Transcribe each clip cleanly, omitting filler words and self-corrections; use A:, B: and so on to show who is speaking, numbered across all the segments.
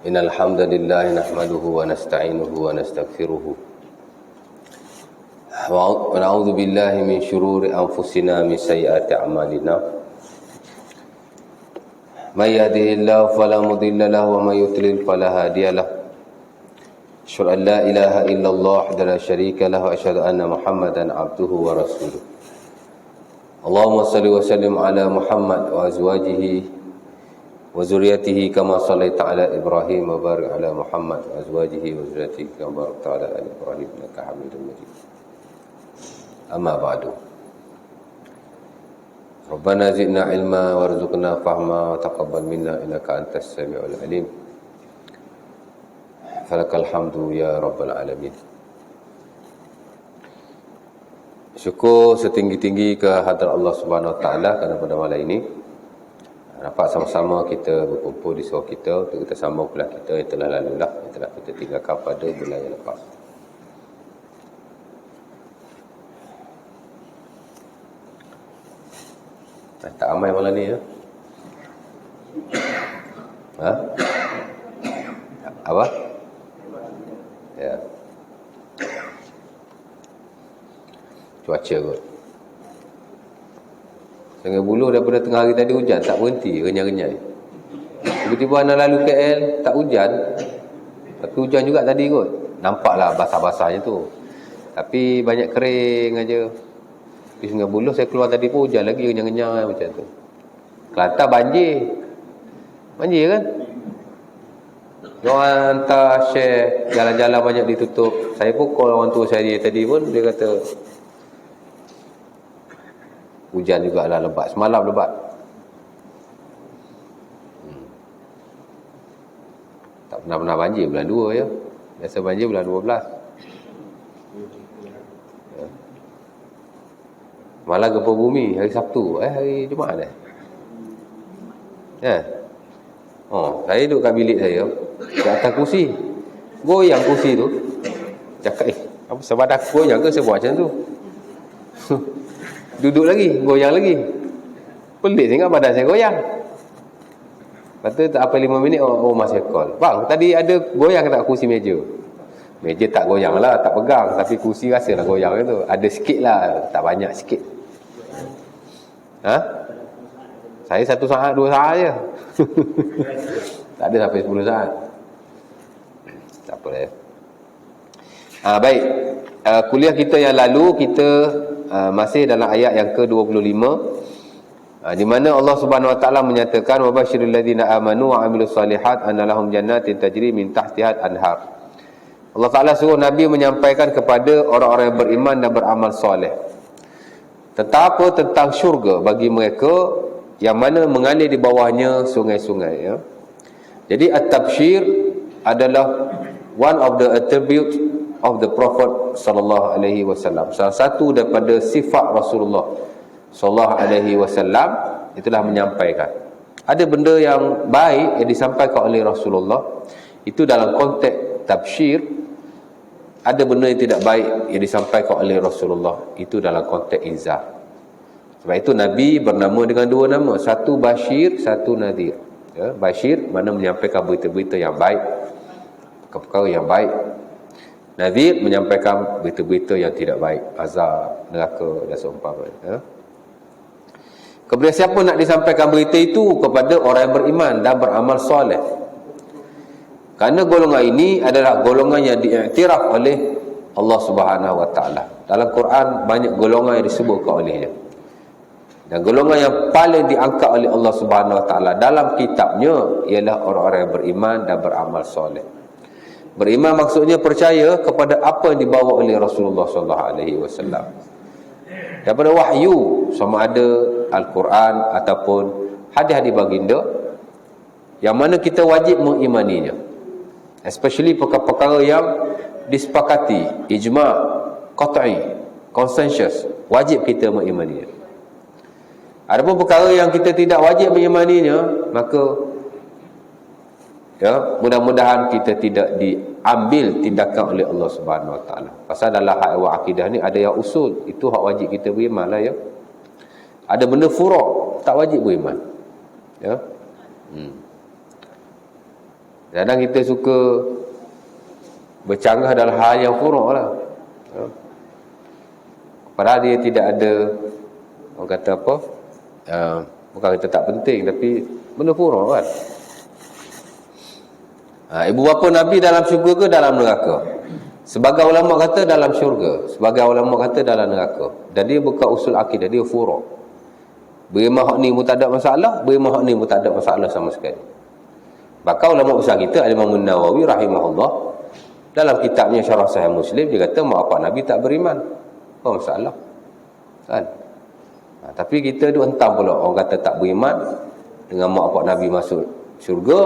A: إن الحمد لله نحمده ونستعينه ونستغفره ونعوذ بالله من شرور أنفسنا من سيئات أعمالنا من يهده الله فلا مضل له ومن يضلل فلا هادي له أشهد أن لا إله إلا الله وحده لا شريك له وأشهد أن محمدا عبده ورسوله اللهم صل وسلم على محمد وأزواجه وذريته كما صليت على إبراهيم وبارك على محمد وأزواجه وذريته كما باركت على آل إبراهيم إنك حميد مجيد أما بعد ربنا زدنا علما وارزقنا فهما وتقبل منا إنك أنت السميع العليم فلك الحمد يا رب العالمين. Syukur setinggi-tinggi ke hadrat Allah Subhanahu Wa Taala kerana pada malam ini dapat sama-sama kita berkumpul di surau kita untuk kita sambung kuliah kita yang telah lalulah, yang telah kita tinggalkan pada bulan yang lepas. Tak amai malam ni ya? Ha? Apa? Ya. Cuaca kot. Sungai Buloh daripada tengah hari tadi hujan, tak berhenti, renyai-renyai. Tiba-tiba anak lalu KL, tak hujan. Tapi hujan juga tadi kot. Nampaklah basah-basahnya tu. Tapi banyak kering aja. Di Sungai Buloh saya keluar tadi pun hujan lagi, renyai-renyai macam tu. Kelantan banjir. Banjir kan? Diorang hantar share, jalan-jalan banyak ditutup. Saya pun call orang tua saya tadi pun, dia kata hujan juga lah lebat. Semalam lebat. Tak pernah banjir bulan 2 ya. Biasa banjir bulan 12. Ya. Malah gempa bumi hari Sabtu. Hari Jumaat ya. Oh, saya duduk kat bilik saya. Di atas kursi. Goyang kursi tu. Cakap, apa sebab aku goyang ke saya buat macam tu? Duduk lagi, goyang lagi. Pelik sangat badan saya goyang. Lepas tu tak apa 5 minit, masih call. Bang, tadi ada goyang tak kursi meja? Meja tak goyang lah, tak pegang. Tapi kursi rasalah goyang tu. Ada sikit lah, tak banyak, sikit. Ha? Saya 1 saat, 2 saat je. Tak ada sampai 10 saat. Tak apa lah ya. Baik. Kuliah kita yang lalu, kita masih dalam ayat yang ke-25, di mana Allah Subhanahu Wa Taala menyatakan wa basyiril ladzina amanu wa amilus solihat anna lahum jannatin tajri min tahtiha al-anhar. Allah Taala suruh Nabi menyampaikan kepada orang-orang yang beriman dan beramal soleh tentang syurga bagi mereka yang mana mengalir di bawahnya sungai-sungai ya. Jadi at-tabsyir adalah one of the attributes of the Prophet sallallahu alaihi wasallam. Salah satu daripada sifat Rasulullah sallallahu alaihi wasallam itulah menyampaikan. Ada benda yang baik yang disampaikan oleh Rasulullah, itu dalam konteks tabsyir. Ada benda yang tidak baik yang disampaikan oleh Rasulullah, itu dalam konteks inzar. Sebab itu Nabi bernama dengan 2 nama, satu Bashir, satu Nadir ya. Bashir mana menyampaikan berita-berita yang baik, perkara yang baik. Nadir menyampaikan berita-berita yang tidak baik, azab, neraka dan seumpamanya ya. Kepada siapa nak disampaikan berita itu? Kepada orang yang beriman dan beramal soleh. Kerana golongan ini adalah golongan yang diiktiraf oleh Allah Subhanahu Wa Taala. Dalam Quran banyak golongan yang disebutkan olehnya. Dan golongan yang paling diangkat oleh Allah Subhanahu Wa Taala dalam kitabnya ialah orang-orang yang beriman dan beramal soleh. Beriman maksudnya percaya kepada apa yang dibawa oleh Rasulullah sallallahu alaihi wasallam. Daripada wahyu, sama ada Al-Quran ataupun hadis-hadis baginda, yang mana kita wajib mengimaninya. Especially perkara-perkara yang disepakati, ijma', qat'i, consensus, wajib kita mengimaninya. Adapun perkara yang kita tidak wajib mengimaninya, maka ya, mudah-mudahan kita tidak diambil tindakan oleh Allah Subhanahu Wa Taala. Pasal dalam hak akidah ni ada yang usul, itu hak wajib kita beriman lah ya. Ada benda furu' tak wajib beriman. Ya. Kadang kita suka bercanggah dalam hal yang furuk lah. Padahal dia tidak ada, orang kata apa, bukan kita tak penting, tapi benda furuk kan. Ibu bapa Nabi dalam syurga ke dalam neraka? Sebagai ulama kata dalam syurga, sebagai ulama kata dalam neraka. Dan dia bukan usul akidah, dia furuk. Berimah hak ni pun tak ada masalah, berimah hak ni pun tak ada masalah sama sekali. Bahkan ulama besar kita, Imam Nawawi rahimahullah, dalam kitabnya Syarah Sahih Muslim, dia kata mak bapak Nabi tak beriman. Apa masalah? Kan? Tapi kita tu hentam pula orang kata tak beriman dengan mak bapak Nabi masuk syurga,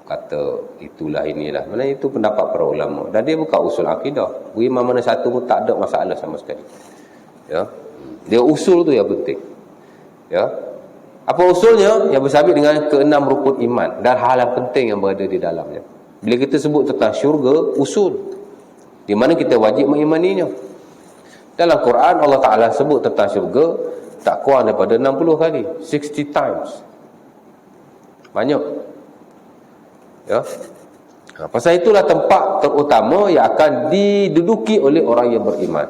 A: kata itulah inilah. Mana itu pendapat para ulama. Dan dia bukan usul akidah. Beriman mana satu pun tak ada masalah sama sekali. Ya. Dia usul tu yang penting. Ya. Apa usulnya? Yang bersabit dengan keenam rukun iman dan hal yang penting yang berada di dalamnya. Bila kita sebut tentang syurga, usul di mana kita wajib mengimaninya. Dalam Quran Allah Ta'ala sebut tentang syurga tak kurang daripada 60 kali, 60 times. Banyak. Ya. Pasal itulah tempat terutama yang akan diduduki oleh orang yang beriman.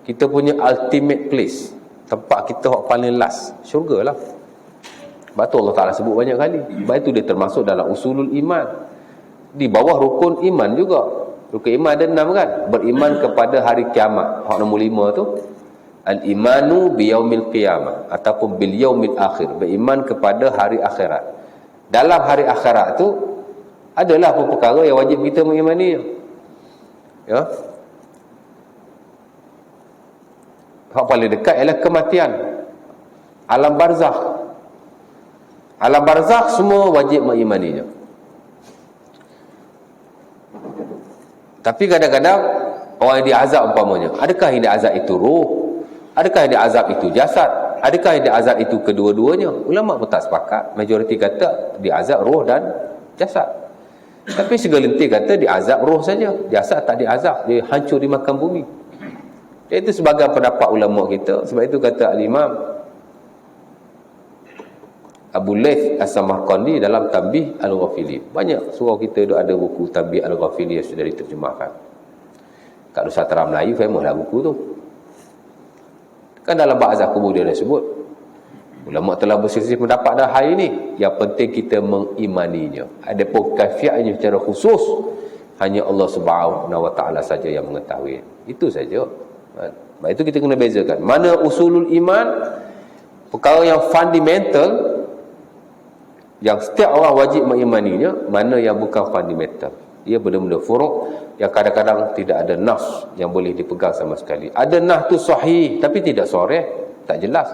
A: Kita punya ultimate place, tempat kita yang paling last, syurga lah. Sebab tu Allah Ta'ala sebut banyak kali. Sebab itu dia termasuk dalam usulul iman. Di bawah rukun iman juga. Rukun iman ada 6 kan. Beriman kepada hari kiamat. Hak nombor 5 tu, al-imanu biyaumil qiyamah ataupun bil yaumil akhir. Beriman kepada hari akhirat. Dalam hari akhirat tu adalah apa perkara yang wajib kita mengimani. Ya. Hak paling dekat ialah kematian. Alam barzakh. Alam barzakh semua wajib mengimaninya. Tapi kadang-kadang orang yang diazab umpamanya, adakah yang diazab itu roh? Adakah yang diazab itu jasad? Adakah yang diazab itu kedua-duanya? Ulama pun tak sepakat. Majoriti kata diazab roh dan jasad. Tapi segelintir kata diazab roh saja. Jasad tak diazab, dia hancur dimakan bumi. Itu sebagai pendapat ulama kita. Sebab itu kata al-Imam Abu Layth As-Samarqandi dalam Tanbih Al-Ghafili. Banyak surau kita ada buku Tanbih Al-Ghafili yang sudah diterjemahkan. Kat Nusantara Melayu famous lah buku tu. Kan dalam Ba'azah Kubur dia dah sebut. Ulama telah berselisih pendapat dah hari ini. Yang penting kita mengimaninya. Ada pun kaifiatnya secara khusus hanya Allah Subhanahu wa taala saja yang mengetahui. Itu saja. Sebab itu kita kena bezakan. Mana usulul iman, perkara yang fundamental, yang setiap orang wajib mengimaninya, mana yang bukan fundamental. Ia benda-benda furuk yang kadang-kadang tidak ada nas yang boleh dipegang sama sekali. Ada nas tu sahih tapi tidak sahih, tak jelas.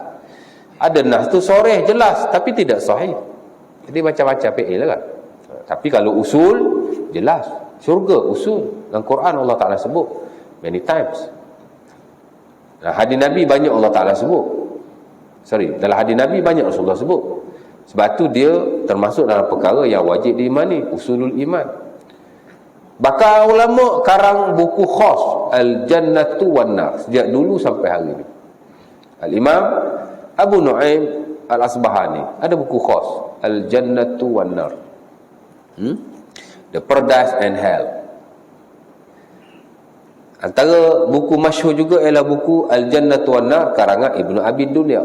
A: Ada nas tu sahih jelas tapi tidak sahih. Jadi macam-macam PL kan. Tapi kalau usul jelas, syurga usul. Dalam Quran Allah Taala sebut many times. Nah, hadis Nabi banyak Allah Taala sebut. Dalam hadis Nabi banyak Rasulullah sebut. Sebab tu dia termasuk dalam perkara yang wajib diimani, usulul iman. Bahkan ulama karang buku khas Al-Jannatu wan Nar sejak dulu sampai hari ini. Al-Imam Abu Nu'aim Al-Asbahani ada buku khas Al-Jannatu wan Nar. The Paradise and Hell. Antara buku masyhur juga ialah buku Al-Jannatu wan Nar karangan Ibnu Abi Dunya.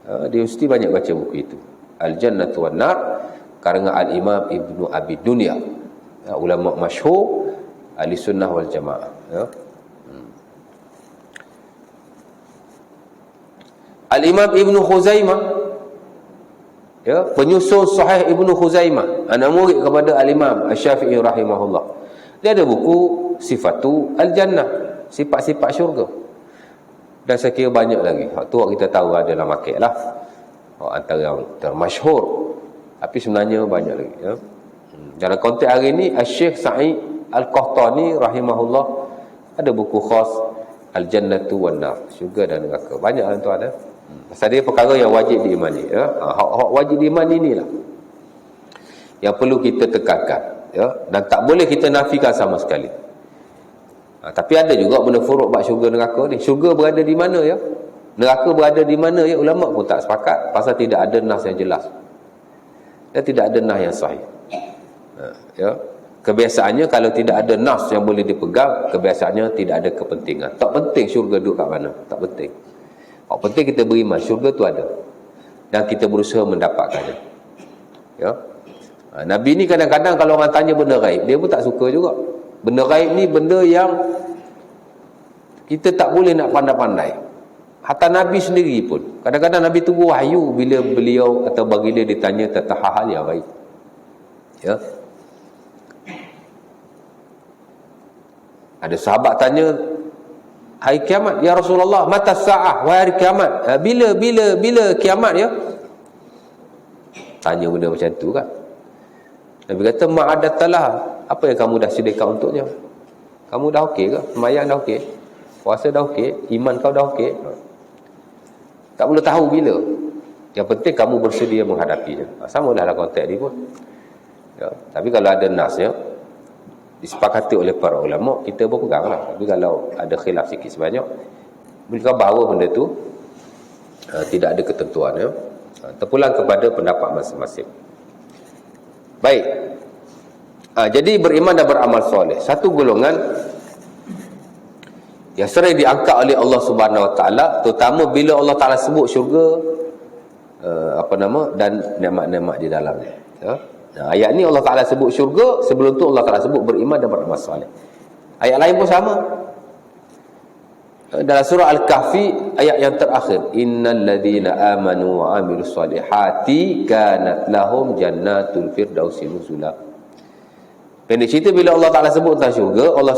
A: Dia mesti banyak baca buku itu. Al-Jannatu wan Nar karangan Al-Imam Ibnu Abi Dunya. Ulama masyhur ahli sunnah wal jamaah. Ya. Al-Imam Ibnu Khuzaimah, ya, penyusun Sahih Ibnu Khuzaimah, anak murid kepada Al-Imam Asy-Syafi'i rahimahullah. Dia ada buku Sifatu Al-Jannah, sifat-sifat syurga. Dan saya kira banyak lagi. Hak tu kita tahu adalah market lah. Antara yang termasyhur. Tapi sebenarnya banyak lagi. Ya. Dalam konteks hari ini, Syekh Sa'id Al-Qahtani rahimahullah ada buku khas Al-Jannatu wan Nar, syurga dan neraka. Banyak lah tuan ada. Pasal dia perkara yang wajib diimani. Ya. Hak wajib diimani inilah yang perlu kita tekankan. Ya. Dan tak boleh kita nafikan sama sekali. Tapi ada juga benda furuk bab syurga neraka ni. Syurga berada di mana ya? Neraka berada di mana ya? Ulama pun tak sepakat pasal tidak ada nas yang jelas. dan tidak ada nas yang sahih. Ya. Kebiasaannya kalau tidak ada nas yang boleh dipegang, kebiasaannya tidak ada kepentingan. Tak penting syurga duduk kat mana, tak penting. Yang penting kita beriman syurga tu ada dan kita berusaha mendapatkannya. Ya. Nabi ni kadang-kadang kalau orang tanya benda gaib, dia pun tak suka juga. Benda gaib ni benda yang kita tak boleh nak pandai-pandai. Hatta Nabi sendiri pun kadang-kadang Nabi tunggu wahyu bila beliau atau baginda ditanya tentang hal-hal yang gaib. Ya. Ada sahabat tanya, hari kiamat ya Rasulullah, mata sa'ah, wahai hari kiamat, bila kiamat ya? Tanya benda macam tu kan. Nabi kata, ma'adatalah, apa yang kamu dah sediakan untuknya? Kamu dah okey ke? Sembahyang dah okey? Puasa dah okey? Iman kau dah okey? Tak perlu tahu bila. Yang penting kamu bersedia menghadapinya. Sama dah konteks ni pun. Ya. Tapi kalau ada nasnya, disepakati oleh para ulama, kita berpegang lah. Tapi kalau ada khilaf sikit sebanyak, bila bahawa benda tu tidak ada ketentuan, ya. Terpulang kepada pendapat masing-masing. Baik. Jadi beriman dan beramal soleh, satu golongan yang sering diangkat oleh Allah Subhanahu Wa Taala, terutama bila Allah Taala sebut syurga, dan nikmat-nikmat di dalamnya. Ya. Nah, ayat ni Allah Ta'ala sebut syurga, sebelum tu Allah Ta'ala sebut beriman dan beramal soleh. Ayat lain pun sama. Dalam surah Al-Kahfi, ayat yang terakhir, innal ladzina amanu wa amilus solihati kanat lahum jannatul firdausi nuzula. Pendek cerita, bila Allah Ta'ala sebut tentang syurga, Allah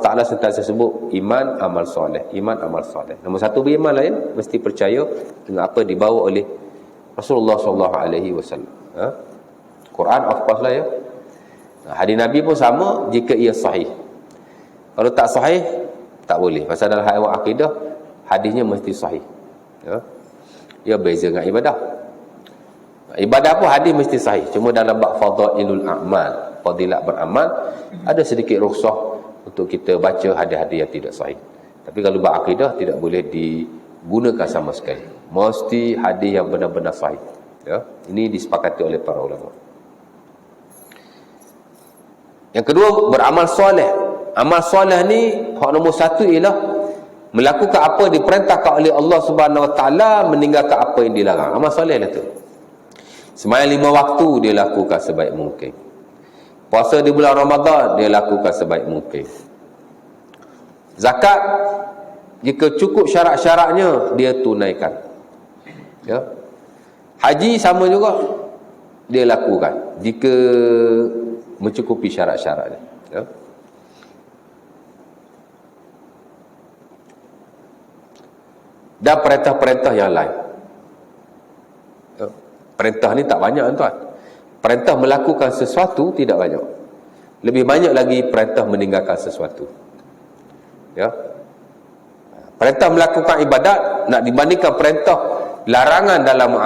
A: Ta'ala sentiasa sebut iman, amal soleh. Iman, amal soleh. Nombor satu, beriman lain, mesti percaya dengan apa dibawa oleh Rasulullah SAW. Quran of course lah ya. Hadis Nabi pun sama jika ia sahih. Kalau tak sahih, tak boleh. Pasal dalam hal akidah, hadisnya mesti sahih. Ya. Ia beza dengan ibadah. Ibadah pun hadis mesti sahih. Cuma dalam bab fadailul a'mal, fadilat beramal, ada sedikit rukhsah untuk kita baca hadis-hadis yang tidak sahih. Tapi kalau bab akidah tidak boleh digunakan sama sekali. Mesti hadis yang benar-benar sahih. Ya. Ini disepakati oleh para ulama. Yang kedua, beramal soleh. Amal soleh ni, hak nombor satu ialah melakukan apa diperintahkan oleh Allah Subhanahu Wa Taala, meninggalkan apa yang dilarang. Amal soleh lah tu. Sembahyang 5 waktu dia lakukan sebaik mungkin. Puasa di bulan Ramadan dia lakukan sebaik mungkin. Zakat, jika cukup syarat-syaratnya dia tunaikan. Ya. Haji sama juga dia lakukan jika mencukupi syarat-syaratnya. Ya. Dan perintah-perintah yang lain. Ya. Perintah ni tak banyak tuan. Perintah melakukan sesuatu tidak banyak. Lebih banyak lagi perintah meninggalkan sesuatu. Ya. Perintah melakukan ibadat nak dibandingkan perintah larangan dalam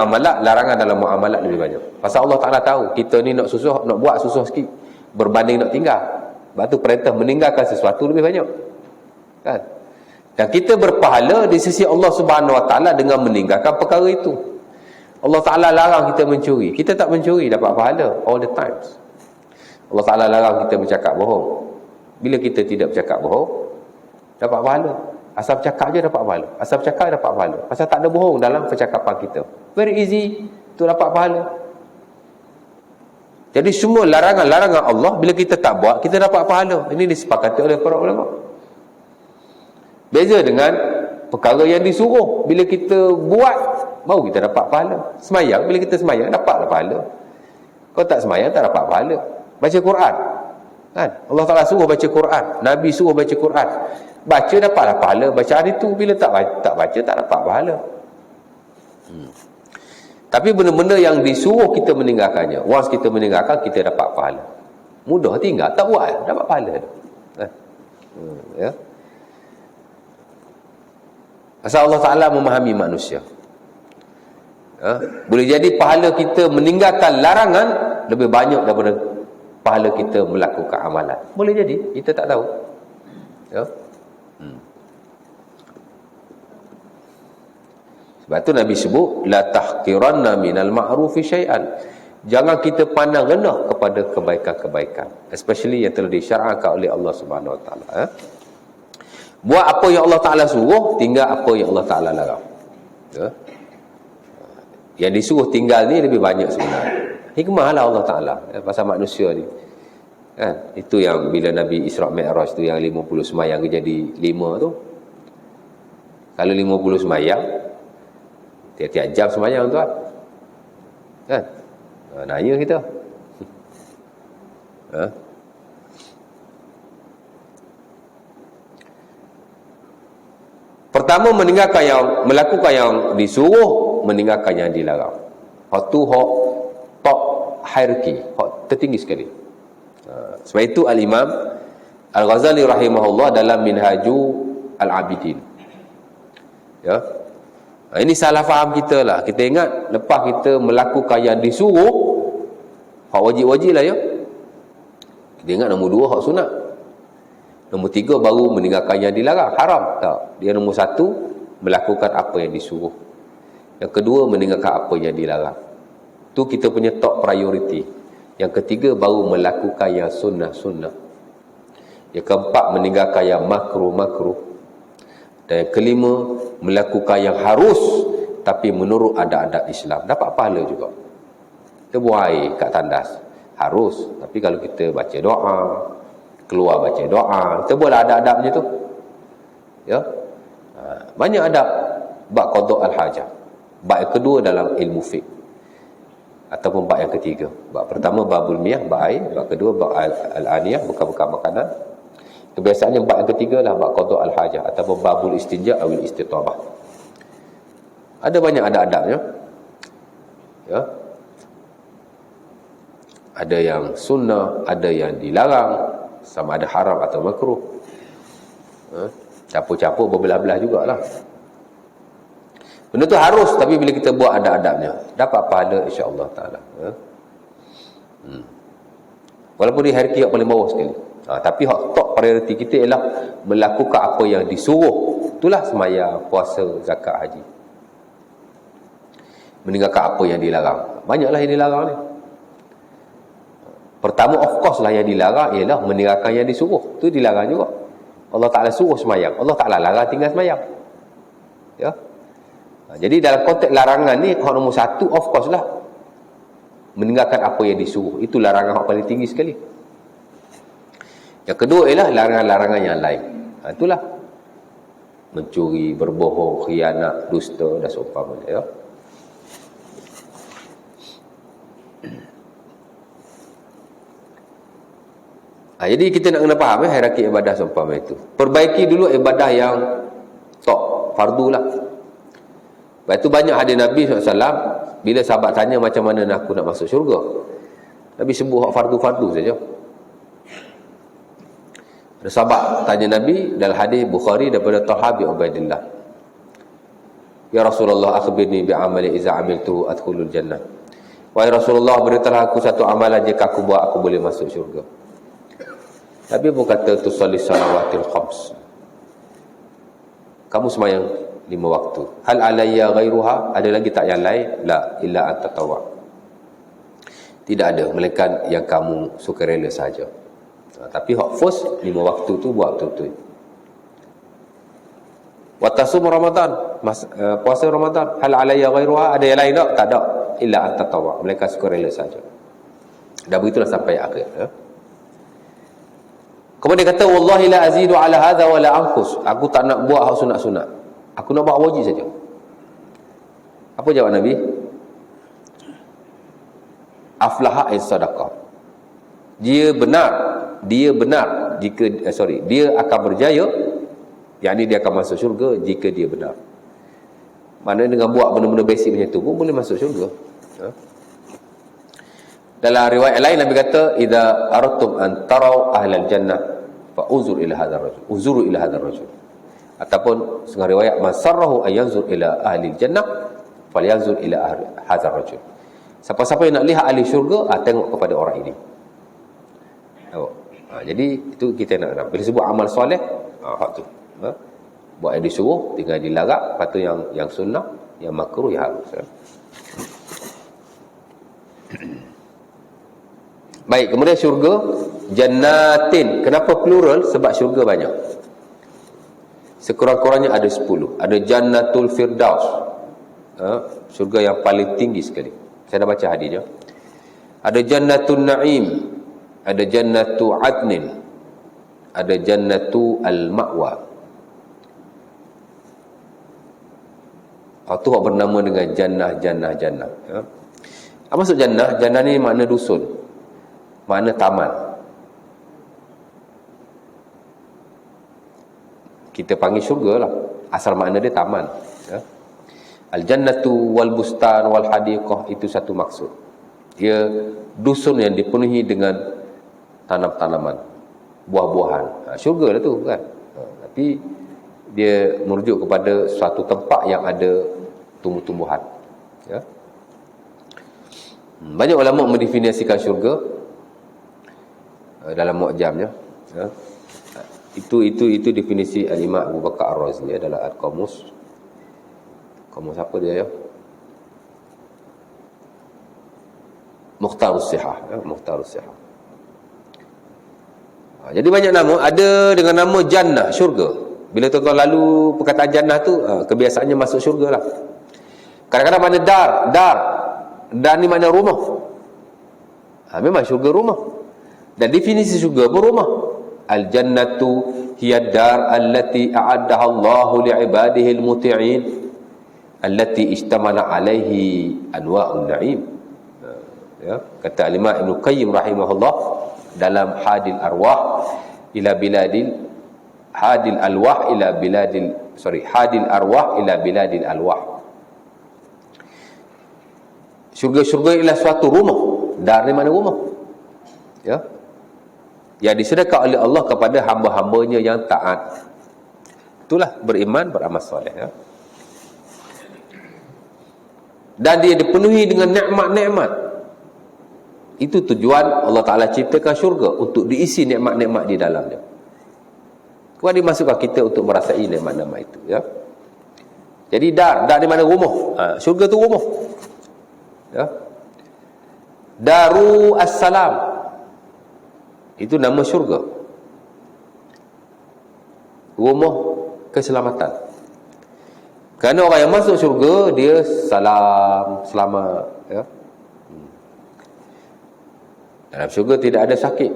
A: muamalat lebih banyak. Pasal Allah Ta'ala tahu kita ni nak buat susah sikit berbanding nak tinggal. Sebab tu perintah meninggalkan sesuatu lebih banyak. Kan? Dan kita berpahala di sisi Allah Subhanahu Wa Ta'ala dengan meninggalkan perkara itu. Allah Ta'ala larang kita mencuri. Kita tak mencuri, dapat pahala all the times. Allah Ta'ala larang kita bercakap bohong. Bila kita tidak bercakap bohong, dapat pahala. Asal bercakap je dapat pahala. Asal bercakap dapat pahala. Pasal tak ada bohong dalam percakapan kita. Very easy untuk dapat pahala. Jadi semua larangan-larangan Allah, bila kita tak buat, kita dapat pahala. Ini disepakati oleh para ulama. Beza dengan perkara yang disuruh. Bila kita buat, baru kita dapat pahala. Semayang, bila kita semayang, dapatlah pahala. Kalau tak semayang, tak dapat pahala. Baca Quran. Kan? Allah Ta'ala suruh baca Quran. Nabi suruh baca Quran. Baca dapatlah pahala. Bacaan itu, bila tak baca, tak dapat pahala. Tapi benda-benda yang disuruh kita meninggalkannya, once kita meninggalkan, kita dapat pahala. Mudah tinggal, tak buat, dapat pahala. Ya. Asal Allah Ta'ala memahami manusia. Ya. Boleh jadi pahala kita meninggalkan larangan lebih banyak daripada pahala kita melakukan amalan. Boleh jadi, kita tak tahu. Ya. Sebab tu Nabi sebut la tahqiranna minal ma'rufi syai'an. Jangan kita pandang rendah kepada kebaikan-kebaikan, especially yang telah disyara'kan oleh Allah Subhanahu Wa Taala. Buat apa yang Allah Taala suruh, tinggal apa yang Allah Taala larang. Yang disuruh tinggal ni lebih banyak sebenarnya. Hikmah lah Allah Taala pasal manusia ni. Kan? Itu yang bila Nabi Isra' Mi'raj tu yang 50 semayang jadi 5 tu. Kalau 50 semayang, tiap-tiap jam semayang tuan. Kan? Nanya kita. Pertama, melakukan yang disuruh, meninggalkan yang dilarang. Hak tu hak top hierarchy, hak tertinggi sekali. Sebab itu Al-Imam Al-Ghazali rahimahullah dalam Minhaju Al-Abidin. Ya. Ini salah faham kita lah. Kita ingat lepas kita melakukan yang disuruh, hak wajib-wajib lah ya. Kita ingat nombor 2 hak sunat. Nombor 3 baru meninggalkan yang dilarang. Haram. Tak. Dia nombor 1 melakukan apa yang disuruh. Yang kedua meninggalkan apa yang dilarang. Tu kita punya top priority. Yang ketiga baru melakukan yang sunnah-sunnah. Yang keempat meninggalkan yang makruh-makruh. Dan yang kelima melakukan yang harus tapi menurut adab-adab Islam. Dapat pahala juga. Kita buang air kat tandas. Harus. Tapi kalau kita baca doa, keluar baca doa, kita boleh adab-adab macam tu. Ya. Banyak adab bab qada' al-hajah. Bab yang kedua dalam ilmu fiqh. Ataupun bab yang ketiga. Bab pertama babul miyah, bab air. Bab kedua bab al-aniyah, bukan-bukan makanan. Kebiasaannya bab yang ketiga lah bab qada' al-hajah ataupun babul istinja' awil istitabah. Ada banyak adab-adabnya. Ya. Ada yang sunnah, ada yang dilarang, sama ada haram atau makruh. Campur-campur berbelah-belah jugalah. Benda tu harus, tapi bila kita buat adab-adabnya, dapat pahala insya-Allah taala. Walaupun di hierarki yang paling bawah sekali. Tapi hak top priority kita ialah melakukan apa yang disuruh. Itulah sembahyang, puasa, zakat, haji. Meninggalkan apa yang dilarang. Banyaklah yang dilarang ni. Pertama of course lah yang dilarang ialah meninggalkan yang disuruh. Tu dilarang juga. Allah Ta'ala suruh sembahyang. Allah Ta'ala larang tinggal sembahyang. Ya. Jadi dalam konteks larangan ni, hak nombor 1 of course lah meninggalkan apa yang disuruh. Itu larangan hak paling tinggi sekali. Yang kedua ialah larangan-larangan yang lain. Itulah mencuri, berbohong, khianat, dusta dan seumpamanya. Ya. Jadi kita nak kena faham hierarki ibadah seumpama itu. Perbaiki dulu ibadah yang top, fardu lah. Lepas itu banyak hadis Nabi SAW, bila sahabat tanya macam mana aku nak masuk syurga, Nabi sebut hak fardu-fardu saja. Ada sahabat tanya Nabi dalam hadis Bukhari daripada Talha bin Ubaidillah, ya Rasulullah akhbirni bi'amali iza amiltu adkhulul jannah. Wahai Rasulullah, beritahulah aku satu amalan jika aku buat aku boleh masuk syurga. Nabi pun kata tusalli salawatil khams. Kamu sembahyang 5 waktu. Hal alayya ghairuha? Ada lagi tak yang lain? La illa anta tatawwa. Tidak ada melainkan yang kamu sukarela saja. Tapi hak first 5 waktu tu buat betul-betul. Wa tasum Ramadan, puasa Ramadan. Hal alayya ghairuha? Ada yang lain tak? Tak ada. Illa anta tatawwa. Melainkan sukarela saja. Dah begitulah sampai akhir. Ya? Kemudian dia kata wallahi la azidu ala hadha wa la anqus. Aku tak nak buat hak sunat-sunat. Aku nak buat wajib saja. Apa jawab Nabi? Aflaha in sadaqah. Dia benar jika dia akan berjaya, yakni dia akan masuk syurga jika dia benar. Maknanya dengan buat benda-benda basic macam tu pun boleh masuk syurga. Dalam riwayat lain Nabi kata idza aradtum an tarau ahlal jannah fa uzur ila hadzal rajul. Uzuru ila hadzal rajul. Ataupun setengah riwayat man sarrahu ay yanzur ila ahli jannah falyanzur ila hadzal rajul. Siapa-siapa yang nak lihat ahli syurga, tengok kepada orang ini. Tengok. Jadi itu kita nak bila sebut amal soleh, hak tu. Buat yang disuruh, tinggal dilarang, lepas tu yang sunnah, yang makruh, yang harus. Baik, kemudian syurga jannatin. Kenapa plural? Sebab syurga banyak. Sekurang-kurangnya ada 10. Ada Jannatul Firdaus, syurga yang paling tinggi sekali. Saya dah baca hadisnya. Ada Jannatul Naim, ada Jannatu Adnin, ada Jannatu Al-Ma'wa. Itu bernama dengan Jannah. Apa maksud Jannah? Jannah ni makna dusun, makna taman. Kita panggil syurga lah, asal makna dia taman. Al-jannatu wal bustan wal hadiqah, itu satu maksud. Dia dusun yang dipenuhi dengan tanam-tanaman, buah-buahan. Syurga lah tu kan. Tapi dia merujuk kepada suatu tempat yang ada tumbuh-tumbuhan. Banyak ulama mendefinisikan syurga dalam mu'jamnya. Itu definisi Al-Imam Abu Bakar Ar-Razi adalah Al-Qamus. Qamus apa dia ya? Mukhtarus Sihah, Mukhtarus Sihah. Jadi banyak nama, ada dengan nama jannah, syurga. Bila tuan-tuan lalu perkataan jannah tu, kebiasaannya masuk syurga lah. Kadang-kadang mana dar ni makna rumah. Memang syurga rumah. Dan definisi syurga pun rumah. Al-jannatu hiya dar allati a'addaha Allahu li'ibadihi al-muti'in allati istamala alaihi anwa'un na'im. Kata Al-Imam Ibn Qayyim rahimahullah dalam Hadil Arwah ila biladil Arwah. Syurga-syurga ialah suatu rumah. Dar ni mana rumah? Yang disediakan oleh Allah kepada hamba-hambanya yang taat. Itulah beriman, beramal soleh. Dan dia dipenuhi dengan nikmat-nikmat. Itu tujuan Allah Ta'ala ciptakan syurga, untuk diisi nikmat-nikmat di dalamnya. Kemudian dimasukkan kita untuk merasai nikmat-nikmat itu. Jadi dar di mana rumah. Syurga tu rumah. Daru As-Salam, itu nama syurga. Rumah keselamatan. Kerana orang yang masuk syurga, dia selamat. Dalam syurga tidak ada sakit.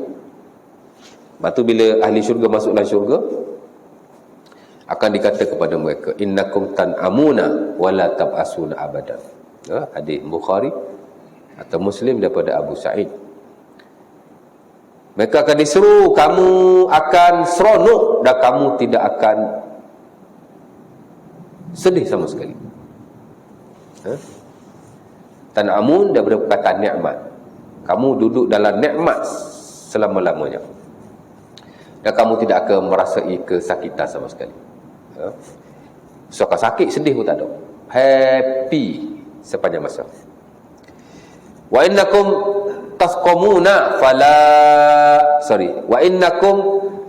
A: Lepas tu bila ahli syurga masuk dalam syurga, akan dikata kepada mereka, innakum tan'amuna wala tab'asuna abadan. Hadis Bukhari atau Muslim daripada Abu Sa'id. Mereka akan diseru, kamu akan seronok dan kamu tidak akan sedih sama sekali. Tan'amun daripada perkataan nikmat. Kamu duduk dalam nikmat selama-lamanya. Dan kamu tidak akan merasai kesakitan sama sekali. So, kalau sakit, sedih pun tak ada. Happy sepanjang masa. Wa innakum tasqamuna wa innakum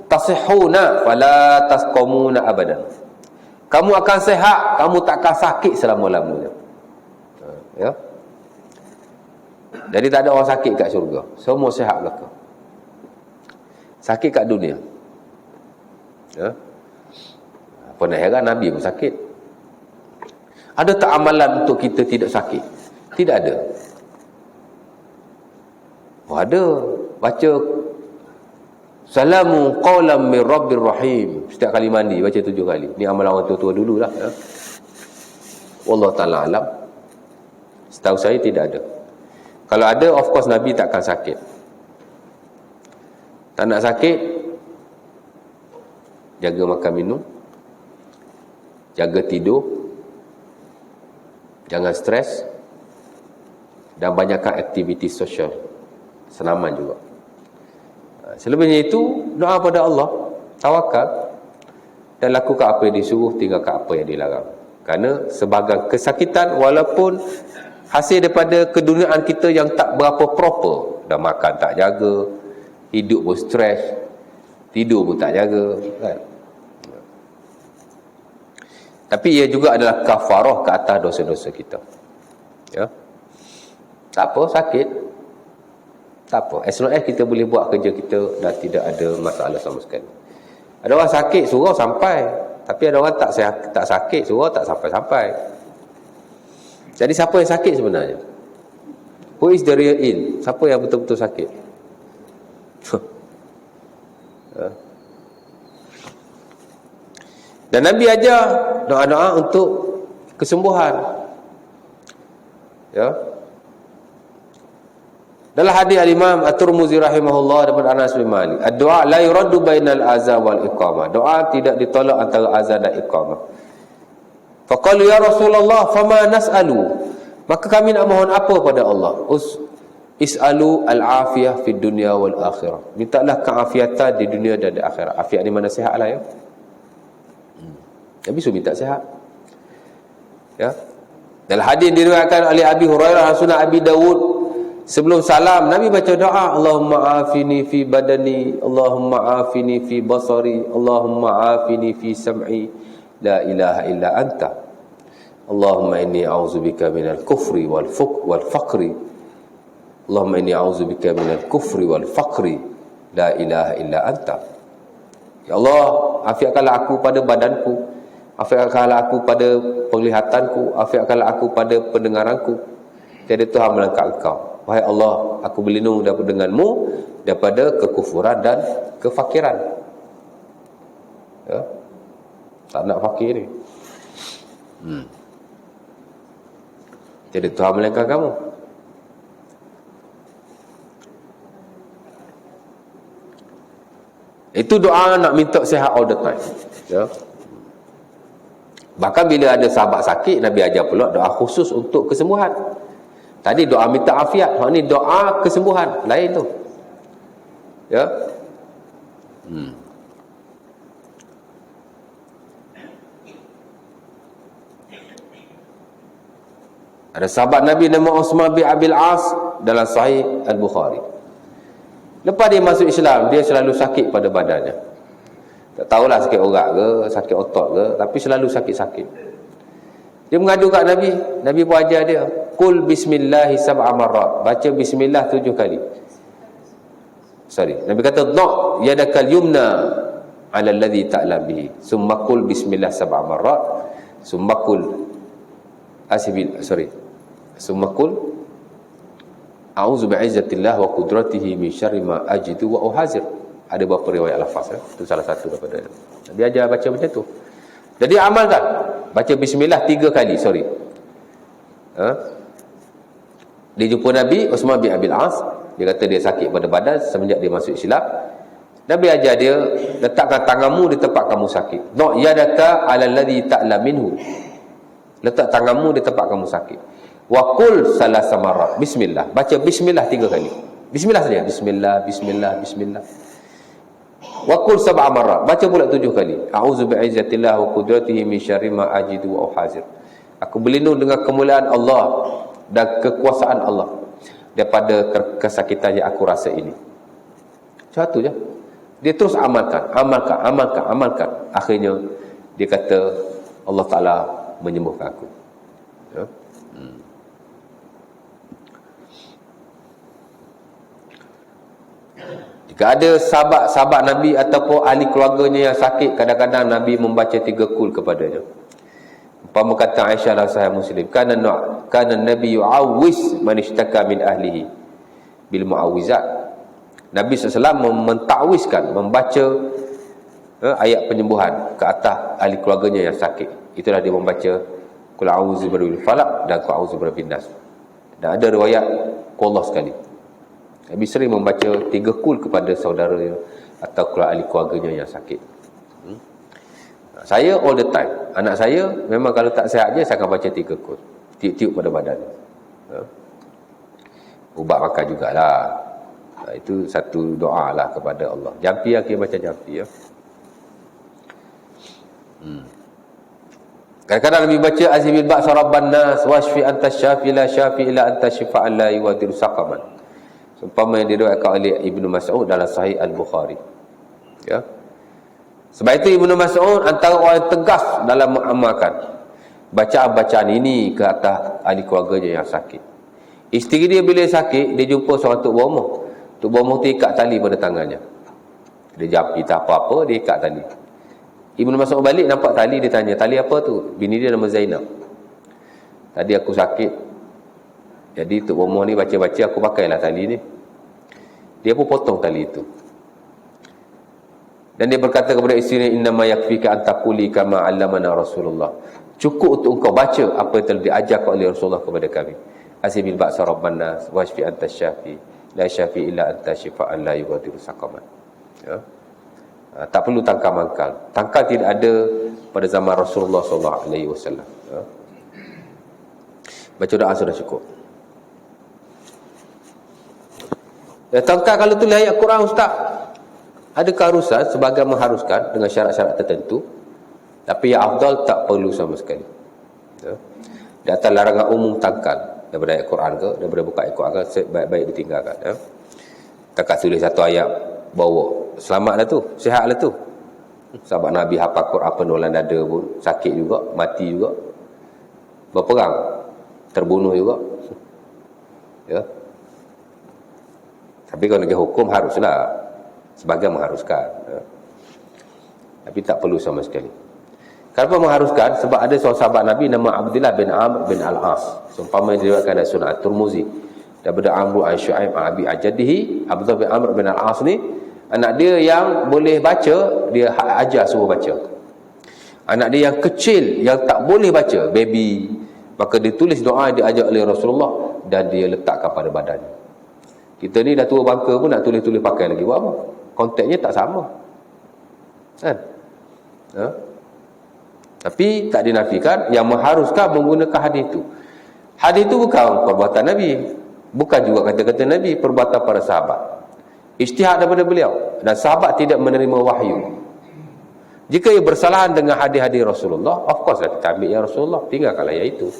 A: tasihuna fala tasqamuna abadan. Kamu akan sehat, kamu tak akan sakit selama-lamanya. Jadi tak ada orang sakit kat syurga. Semua sihat belaka. Sakit kat dunia. Apa nak heran, Nabi pun sakit. Ada tak amalan untuk kita tidak sakit? Tidak ada. Ada. Baca Salamu qawlam min Rabbir Rahim. Setiap kali mandi baca 7 kali. Ni amalan orang tua-tua dululah. Wallahu ta'ala alam. Setahu saya tidak ada. Kalau ada, of course Nabi takkan sakit. Tak nak sakit, jaga makan minum, jaga tidur, jangan stres, dan banyakkan aktiviti sosial, senaman juga. Selebihnya itu, doa pada Allah, tawakal, dan lakukan apa yang disuruh, tinggalkan apa yang dilarang. Kerana sebagai kesakitan, walaupun hasil daripada keduniaan kita yang tak berapa proper, dah makan tak jaga, hidup pun stres, tidur pun tak jaga, kan? Tapi ia juga adalah kafarah ke atas dosa-dosa kita. Tak apa, sakit, Tak apa, as long as kita boleh buat kerja kita dan tidak ada masalah sama sekali. Ada orang sakit surau sampai, tapi ada orang tak sakit surau tak sampai-sampai. Jadi siapa yang sakit sebenarnya? Who is the real ill? Siapa yang betul-betul sakit? Dan Nabi ajar doa-doa untuk kesembuhan. Ya. Dalam hadis al-Imam At-Tirmizi rahimahullah daripada Anas bin Malik, ad-du'a la yuraddu bainal azan wal iqamah. Doa tidak ditolak antara azan dan iqamah. Faqalu ya Rasulullah fama nas'alu? Maka kami nak mohon apa pada Allah? Is'alu al-afiyah fid dunya wal akhirah. Mintalah keafiatan di dunia dan di akhirat. Afiat di mana sihatlah ya. Nabi suruh minta sihat. Ya. Dalam hadis diriwayatkan oleh Abi Hurairah, Sunan Abi Dawud, sebelum salam Nabi baca doa, Allahumma afini fi badani, Allahumma afini fi basari, Allahumma afini fi sam'i, la ilaha illa anta, Allahumma inni a'udzubika minal kufri wal faqri, Allahumma inni a'udzubika minal kufri wal faqri, la ilaha illa anta. Ya Allah, afiatkanlah aku pada badanku, afiatkanlah aku pada penglihatanku, afiatkanlah aku pada pendengaranku. Tiada Tuhan melainkan Engkau. Wahai Allah, aku berlindung denganmu daripada kekufuran dan kefakiran. Ya. Tak nak fakir ni. Tiada Tuhan melainkan kamu. Itu doa nak minta sihat all the time. Ya. Bahkan bila ada sahabat sakit, Nabi ajar pula doa khusus untuk kesembuhan. Tadi doa minta afiat, hak ni doa kesembuhan, lain tu. Ya. Ada sahabat Nabi nama Utsman bin Abil As dalam Sahih Al-Bukhari. Lepas dia masuk Islam, dia selalu sakit pada badannya. Tak tahulah sakit orak ke, sakit otot ke, tapi selalu sakit-sakit. Dia mengadu kat Nabi. Nabi pun ajar dia, qul bismillahi sab'a marrat. Baca bismillah 7 kali. Nabi kata, "Dha' yadakal yumna 'ala alladhi ta'lam bihi. Summa qul bismillah sab'a marrat. Summa qul Summa qul a'udzu bi'izzatillah wa qudratihi min syarri ma ajidu wa uhazir." Ada beberapa riwayat lafaz, itu salah satu daripada dia ajar baca macam tu. Jadi amalkan, baca bismillah 3 kali. Dia jumpa Nabi Utsman bin Abil As, dia kata dia sakit pada badan semenjak dia masuk Islam. Nabi ajar dia, letakkan tanganmu di tempat kamu sakit. Dha' yadaka 'ala alladhi ta'lam minhu. Letak tanganmu di tempat kamu sakit. Wa qul salasa marrat. Bismillah. Baca bismillah 3 kali. Bismillah saja. Bismillah, bismillah, bismillah. Wa qul sab'a marrat. Baca pula 7 kali. A'udzu bi'izzatillah wa qudratihi min syarri ma ajidu wa uhazir. Aku berlindung dengan kemuliaan Allah dan kekuasaan Allah daripada kesakitan yang aku rasa ini. Satu je. Dia terus amalkan. Akhirnya dia kata Allah Ta'ala menyembuhkan aku. Ya. Jika ada sahabat-sahabat Nabi ataupun ahli keluarganya yang sakit, kadang-kadang Nabi membaca 3 kul kepadanya. Umpama kata Aisyah dalam Sahih Muslim, kana Nabi yu'awwiz man ishtaka min ahlihi bil mu'awwizat. Nabi SAW mentakwizkan, membaca ayat penyembuhan ke atas ahli keluarganya yang sakit. Itulah dia membaca qul a'udzu birabbil falaq dan qul a'udzu birabbin nas. Dan ada riwayat qullah sekali. Nabi sering membaca 3 kul kepada saudaranya atau ahli keluarganya yang sakit. Saya all the time, anak saya memang kalau tak sihat je saya akan baca 3 kul, tiup-tiup pada badan. Ubat makan jugalah. Itu satu doa lah kepada Allah. Jampi akhir baca jampi ya. Kadang-kadang Nabi baca azibil ba'sa rabban nas washfi anta syafi la syafi illa anta syifa'an la yughadiru saqaman. Seumpama yang diriwayatkan oleh Ibnu Mas'ud dalam Sahih Al-Bukhari. Ya. Sebab itu Ibnu Mas'ud antara orang yang tegas dalam mengamalkan bacaan-bacaan ini ke atas ahli keluarganya yang sakit. Isteri dia bila sakit, dia jumpa seorang tok berumur. Tok Bomoh tu ikat tali pada tangannya. Dia jampi tak apa-apa, dia ikat tali. Ibnu Mas'ud balik nampak tali, dia tanya, tali apa tu? Bini dia nama Zainab. Tadi aku sakit, jadi Tok Bomoh ni baca-baca, aku pakailah tali ni. Dia pun potong tali itu. Dan dia berkata kepada isteri, innama yakfika an taquli kama 'allamana Rasulullah. Cukup untuk engkau baca apa yang telah diajarkan oleh Rasulullah kepada kami. Asibil ba'sa rabban nas washfi anta syafi la syafi illa anta shifaan la yughadiru saqaman. Ya. Tak perlu tangkal mangkal. Tangkal tidak ada pada zaman Rasulullah sallallahu alaihi wasallam. Ya. Baca doa sudah cukup. Ya, tangkal kalau tulis ayat Quran, ustaz, adakah harusan sebagai mengharuskan dengan syarat-syarat tertentu? Tapi yang afdal tak perlu sama sekali. Ya. Di atas larangan umum tangkal daripada ayat Quran ke, daripada buka ayat Quran ke, baik-baik ditinggalkan. Ya. Takkan tulis satu ayat bawa, selamat dah tu, sihat lah tu. Sahabat Nabi hafal Quran penulan dada pun sakit juga, mati juga, berperang, terbunuh juga. Ya. Tapi kalau negara hukum haruslah sebagai mengharuskan. Ya. Tapi tak perlu sama sekali. Kenapa mengharuskan? Sebab ada seorang sahabat Nabi nama Abdullah bin Amr bin Al-As. Seumpama yang diriwayatkan dari Sunan At-Tirmizi daripada Amr an Syu'aib an Abi Ajadihi. Abdullah bin Amr bin Al-As ni anak dia yang boleh baca, dia ajar suruh baca. Anak dia yang kecil yang tak boleh baca, baby, maka dia tulis doa dia ajar oleh Rasulullah dan dia letakkan pada badannya. Kita ni dah tua bangka pun nak tulis-tulis pakai lagi, buat apa? Konteknya tak sama, kan? Ha? Tapi tak dinafikan yang mengharuskan menggunakan hadis itu. Hadis itu bukan perbuatan Nabi, bukan juga kata-kata Nabi, perbuatan para sahabat, ijtihad daripada beliau, dan sahabat tidak menerima wahyu. Jika ia bersalahan dengan hadis-hadis Rasulullah, of course lah kita ambil yang Rasulullah, tinggalkanlah yang itu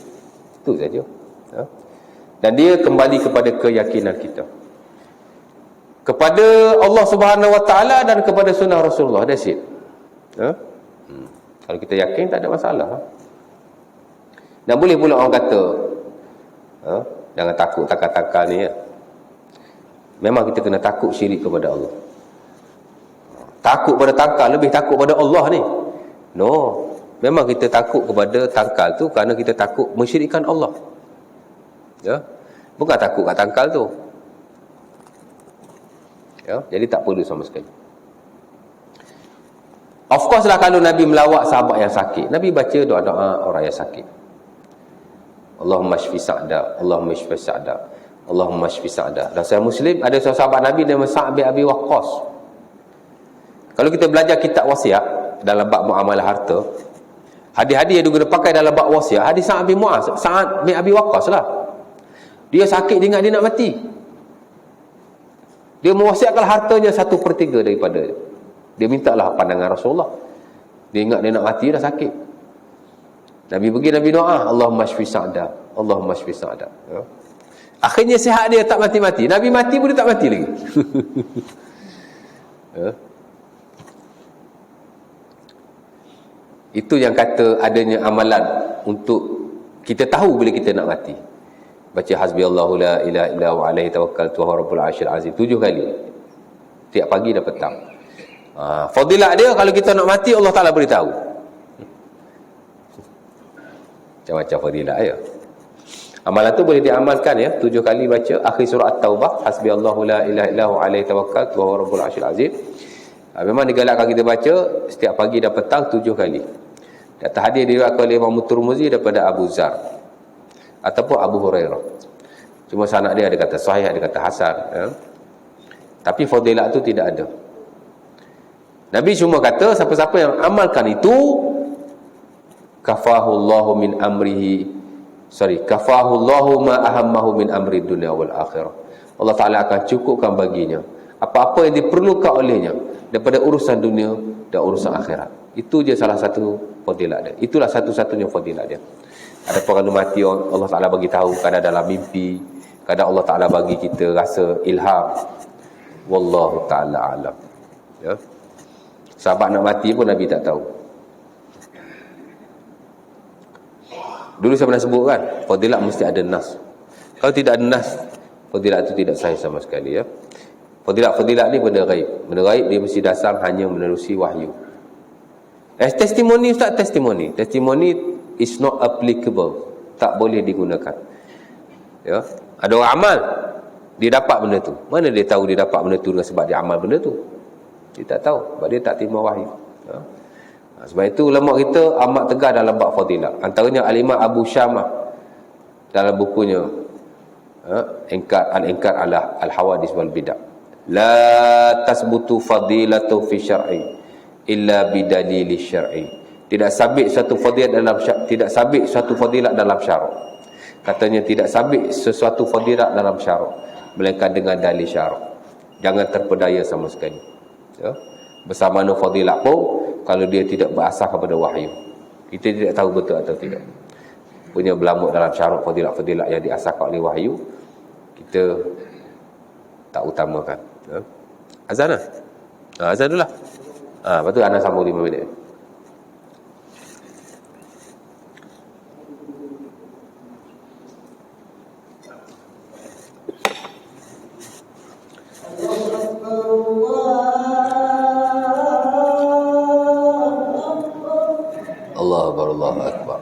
A: saja. Ha? Dan dia kembali kepada keyakinan kita kepada Allah Subhanahu Wa Taala dan kepada sunnah Rasulullah. That's it. Ha? Kalau kita yakin tak ada masalah. Dan boleh pula orang kata, jangan takut tangkal-tangkal ni. Ya. Memang kita kena takut syirik kepada Allah. Takut pada tangkal, lebih takut pada Allah ni. No, memang kita takut kepada tangkal tu kerana kita takut mensyirikkan Allah. Ya, bukan takut kat tangkal tu. Ya, jadi tak perlu sama sekali. Of course lah kalau Nabi melawat sahabat yang sakit, Nabi baca doa-doa orang yang sakit. Allahumma shfi Sa'da, Allahumma shfi Sa'da, Allahumma shfi Sa'da. Dan saya Muslim, ada seorang sahabat Nabi nama Sa'd bin Abi Waqqas. Kalau kita belajar kitab wasiat dalam bab muamalah harta, hadis-hadis yang dia guna pakai dalam bab wasiat, hadis Sa'd bin Mu'az, Sa'd bin Abi Waqqas lah. Dia sakit, dia ingat dia nak mati. Dia mewasiatkan hartanya 1/3 daripada dia. Dia mintalah pandangan Rasulullah. Dia ingat dia nak mati, dah sakit. Nabi pergi, Nabi doa, Allahumma shfi Sa'da, Allahumma shfi Sa'da. Ya. Akhirnya sihat dia, tak mati-mati. Nabi mati pun dia tak mati lagi. Ya. Itu yang kata adanya amalan untuk kita tahu bila kita nak mati. Baca hasbiyallahu la ilaha illa huwa alaihi tawakkaltu wa huwa rabbul arsyil azim 7 kali. Tiap pagi dan petang. Fadilat dia kalau kita nak mati, Allah Ta'ala beritahu. Macam-macam fadilat ya. Amalan tu boleh diamalkan ya, 7 kali baca akhir surah At-Taubah, hasbiyallahu la ilaha illa huwa alaihi tawakkaltu wa huwa rabbul arsyil azim. Memang digalakkan kita baca setiap pagi dan petang 7 kali. Data hadis diriwayatkan oleh Imam Tirmizi daripada Abu Zar ataupun Abu Hurairah. Cuma sanad dia ada kata sahih, ada kata hasan ya. Tapi fadilat tu tidak ada. Nabi cuma kata siapa-siapa yang amalkan itu kafahullahu min amrihi kafahullahu ma ahammahu min amri dunia wal akhirah. Allah Ta'ala akan cukupkan baginya apa-apa yang diperlukan olehnya daripada urusan dunia dan urusan akhirat. Itu je salah satu fadilat dia. Itulah satu-satunya fadilat dia. Ada kalau mati Allah Ta'ala bagi tahu, kadang dalam mimpi, kadang Allah Ta'ala bagi kita rasa ilham. Wallahu Ta'ala alam. Ya. Sahabat nak mati pun Nabi tak tahu. Dulu saya pernah sebut kan, fadilat mesti ada nas. Kalau tidak ada nas, fadilat itu tidak sahih sama sekali ya. Fadilat-fadilat ni benda gaib. Benda gaib dia mesti dasar hanya menerusi wahyu. Testimoni, Ustaz, testimoni. Testimoni is not applicable. Tak boleh digunakan. Ya. Ada orang amal, dia dapat benda tu. Mana dia tahu dia dapat benda tu dengan sebab dia amal benda tu? Dia tak tahu, sebab dia tak terima wahyu. Ya. Sebab itu ulama kita amat tegas dalam bab fadilat. Antaranya Al-Imam Abu Syamah dalam bukunya Al-Inkar ala Al-Hawadis wal Bidah. La tasbutu fadilatu fi syar'i illa bidalil syar'i. Tidak sabit satu fadilat dalam syarak. Katanya tidak sabit sesuatu fadilat dalam syarak melainkan dengan dalil syarak. Jangan terpedaya sama sekali. Ya. Bersama mana fadilat pun kalau dia tidak berasas kepada wahyu. Kita tidak tahu betul atau tidak. Punya berlamuk dalam syarak fadilat-fadilat yang diasaskan oleh wahyu, kita tak utamakan. Ya. Azan lah. Azan dulu lah. Lepas tu anda sambung 5 minit. Allah Akbar, Allah Akbar.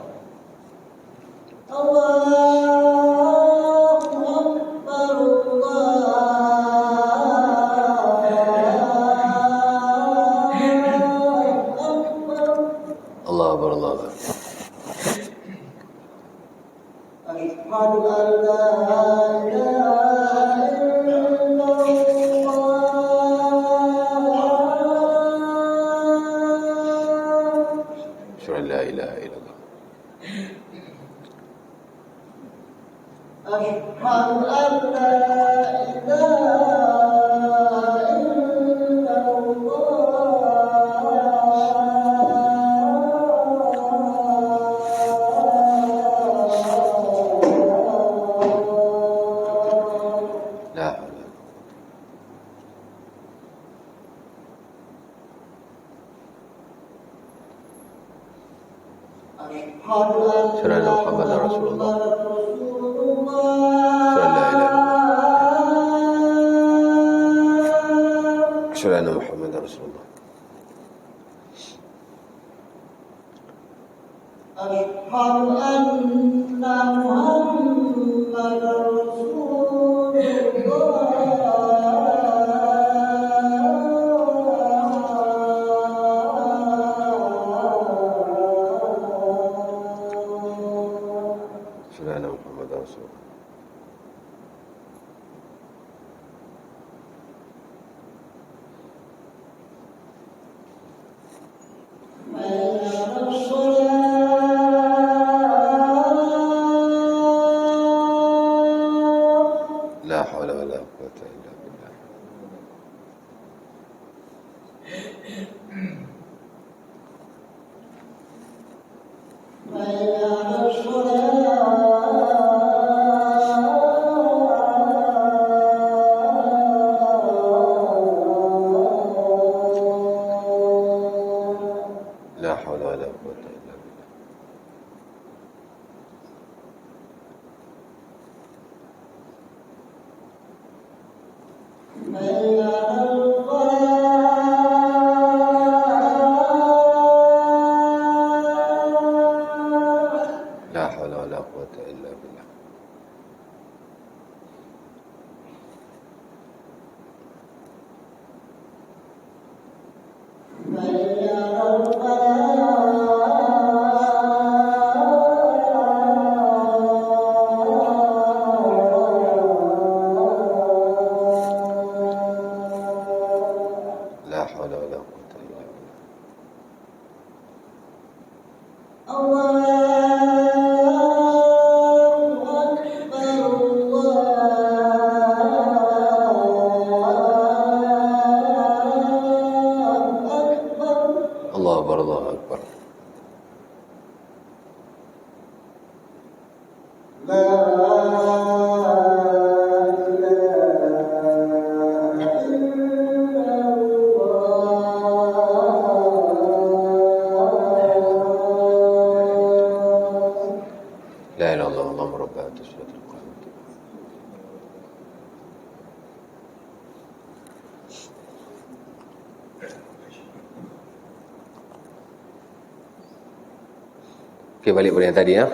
A: Okey, balik pada yang tadi ya.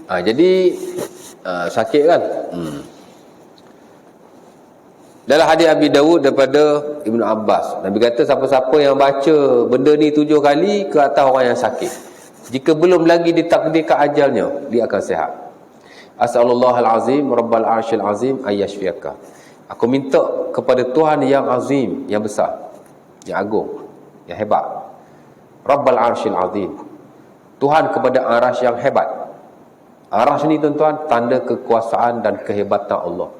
A: Jadi sakit kan? Dalam hadis Abi Dawud daripada Ibnu Abbas, Nabi kata siapa-siapa yang baca benda ni 7 kali ke atas orang yang sakit, jika belum lagi ditakdirkan ajalnya, dia akan sihat. As'alullahal azim rabbal arsyil azim ayyashfiyaka. Aku minta kepada Tuhan yang azim, yang besar, yang agung, yang hebat. Rabbal arsyil azim, Tuhan kepada arasy yang hebat. Arasy ni tuan-tuan tanda kekuasaan dan kehebatan Allah.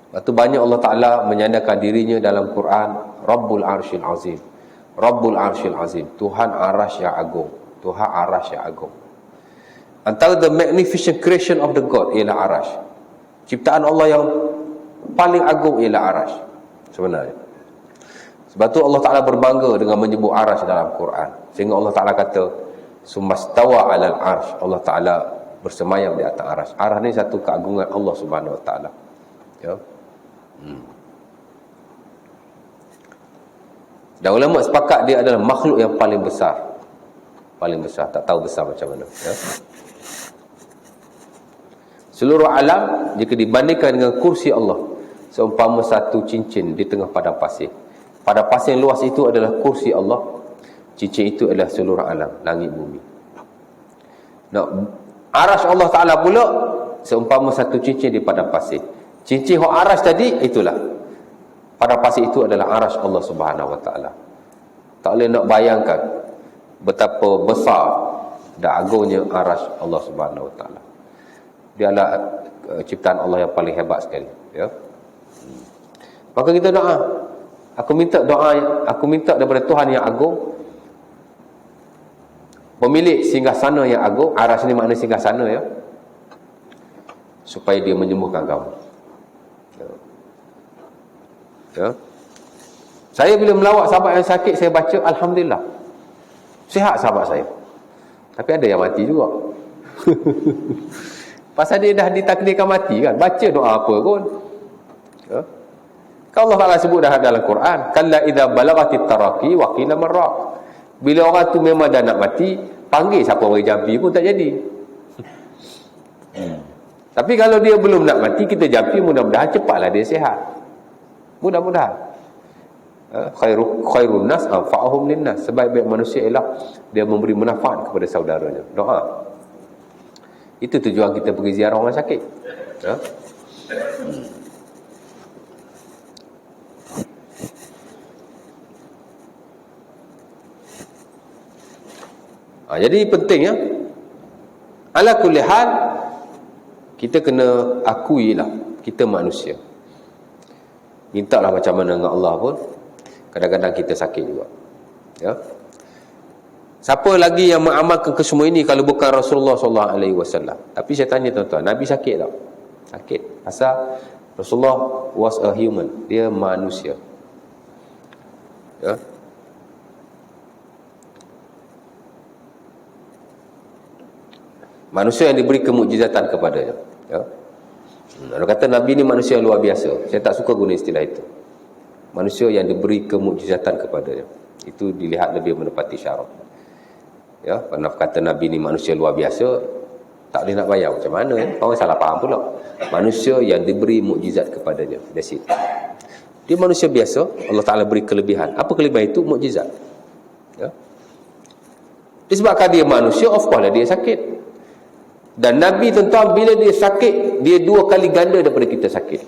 A: Lepas tu banyak Allah Ta'ala menyandarkan dirinya dalam Quran, Rabbul Arsyil Azim. Rabbul Arsyil Azim, Tuhan arasy yang agung. Tuhan arasy yang agung. Antara the magnificent creation of the God ialah arasy. Ciptaan Allah yang paling agung ialah arasy sebenarnya. Sebab tu Allah Ta'ala berbangga dengan menyebut arasy dalam Quran. Sehingga Allah Ta'ala kata, Sumastawa alal arsh. Allah Ta'ala bersemayam di atas arasy. Arasy ni satu keagungan Allah Subhanahu Wa Ta'ala. Ya. Dan ulama sepakat dia adalah makhluk yang paling besar. Paling besar, tak tahu besar macam mana ya. Seluruh alam jika dibandingkan dengan kursi Allah, seumpama satu cincin di tengah padang pasir. Padang pasir yang luas itu adalah kursi Allah, cincin itu adalah seluruh alam, langit bumi. Nah, arasy Allah Ta'ala pula seumpama satu cincin di padang pasir. Cincin yang arasy tadi, itulah padang pasir itu adalah arasy Allah Subhanahu Wa Ta'ala. Tak boleh nak bayangkan betapa besar dan agungnya arasy Allah Subhanahu Wa Ta'ala. Dia adalah ciptaan Allah yang paling hebat sekali ya. Maka kita doa, aku minta daripada Tuhan yang agung, pemilik singgahsana yang agung. Arasy ni makna singgahsana ya, supaya dia menyembuhkan kamu ya. Saya bila melawat sahabat yang sakit, saya baca alhamdulillah, sihat sahabat saya. Tapi ada yang mati juga. Pasal dia dah ditakdirkan mati kan, baca doa apa pun ya. Kalau Allah Ta'ala sebut dah dalam Quran, kalla idza balagatit taraqi wa qila marra. Bila orang tu memang dah nak mati, panggil siapa bagi jampi pun tak jadi. Tapi kalau dia belum nak mati, kita jampi, mudah-mudahan cepatlah dia sihat. Mudah-mudahan. Khairun nas anfa'uhum linnas. Sebaik-baik manusia ialah dia memberi manfaat kepada saudaranya. Doa. Itu tujuan kita pergi ziarah orang sakit. Ya? Jadi penting ya. Ala kulli hal, kita kena akuilah kita manusia. Mintalah macam mana dengan Allah pun, kadang-kadang kita sakit juga. Ya. Siapa lagi yang mengamalkan ke semua ini kalau bukan Rasulullah SAW? Tapi saya tanya tuan-tuan, Nabi sakit tak? Sakit. Pasal Rasulullah was a human. Dia manusia. Ya. Manusia yang diberi kemukjizatan kepadanya. Ya. Orang kata Nabi ni manusia luar biasa. Saya tak suka guna istilah itu. Manusia yang diberi kemukjizatan kepadanya. Itu dilihat lebih menepati syarat. Ya, pernah kata Nabi ni manusia luar biasa, tak boleh nak bayar macam mana ya? Orang salah faham pula. Manusia yang diberi mukjizat kepadanya. That's it. Dia manusia biasa, Allah Ta'ala beri kelebihan. Apa kelebihan itu? Mukjizat. Ya. Disebabkan dia manusia, of course lah dia sakit. Dan Nabi tuan-tuan, bila dia sakit, dia 2 kali ganda daripada kita sakit.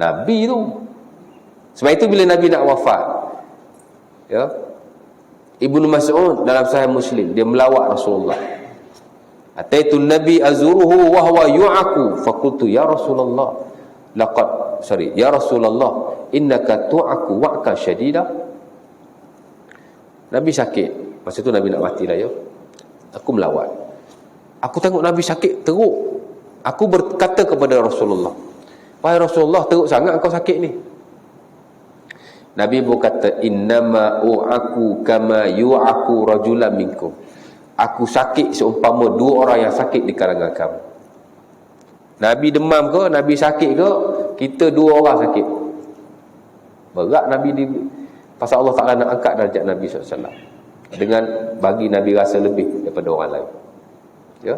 A: Nabi tu. Sebab itu bila Nabi nak wafat, ya, Ibnu Mas'ud dalam Sahih Muslim, dia melawat Rasulullah. Ataitu Nabi azuruhu wa huwa yu'aku faqultu ya Rasulullah ya Rasulullah innaka tu'aku wa'ka syadida. Nabi sakit. Masa tu Nabi nak mati lah ya. Aku melawat. Aku tengok Nabi sakit teruk. Aku berkata kepada Rasulullah, wahai Rasulullah, teruk sangat kau sakit ni. Nabi berkata, innama u'aku kama yu'aku rajulan minkum. Aku sakit seumpama 2 orang yang sakit di kalangan kamu. Nabi demam ke, Nabi sakit ke, kita 2 orang sakit. Berat Nabi pasal Allah Ta'ala nak angkat darjat Nabi SAW. dengan bagi Nabi rasa lebih daripada orang lain. Ya.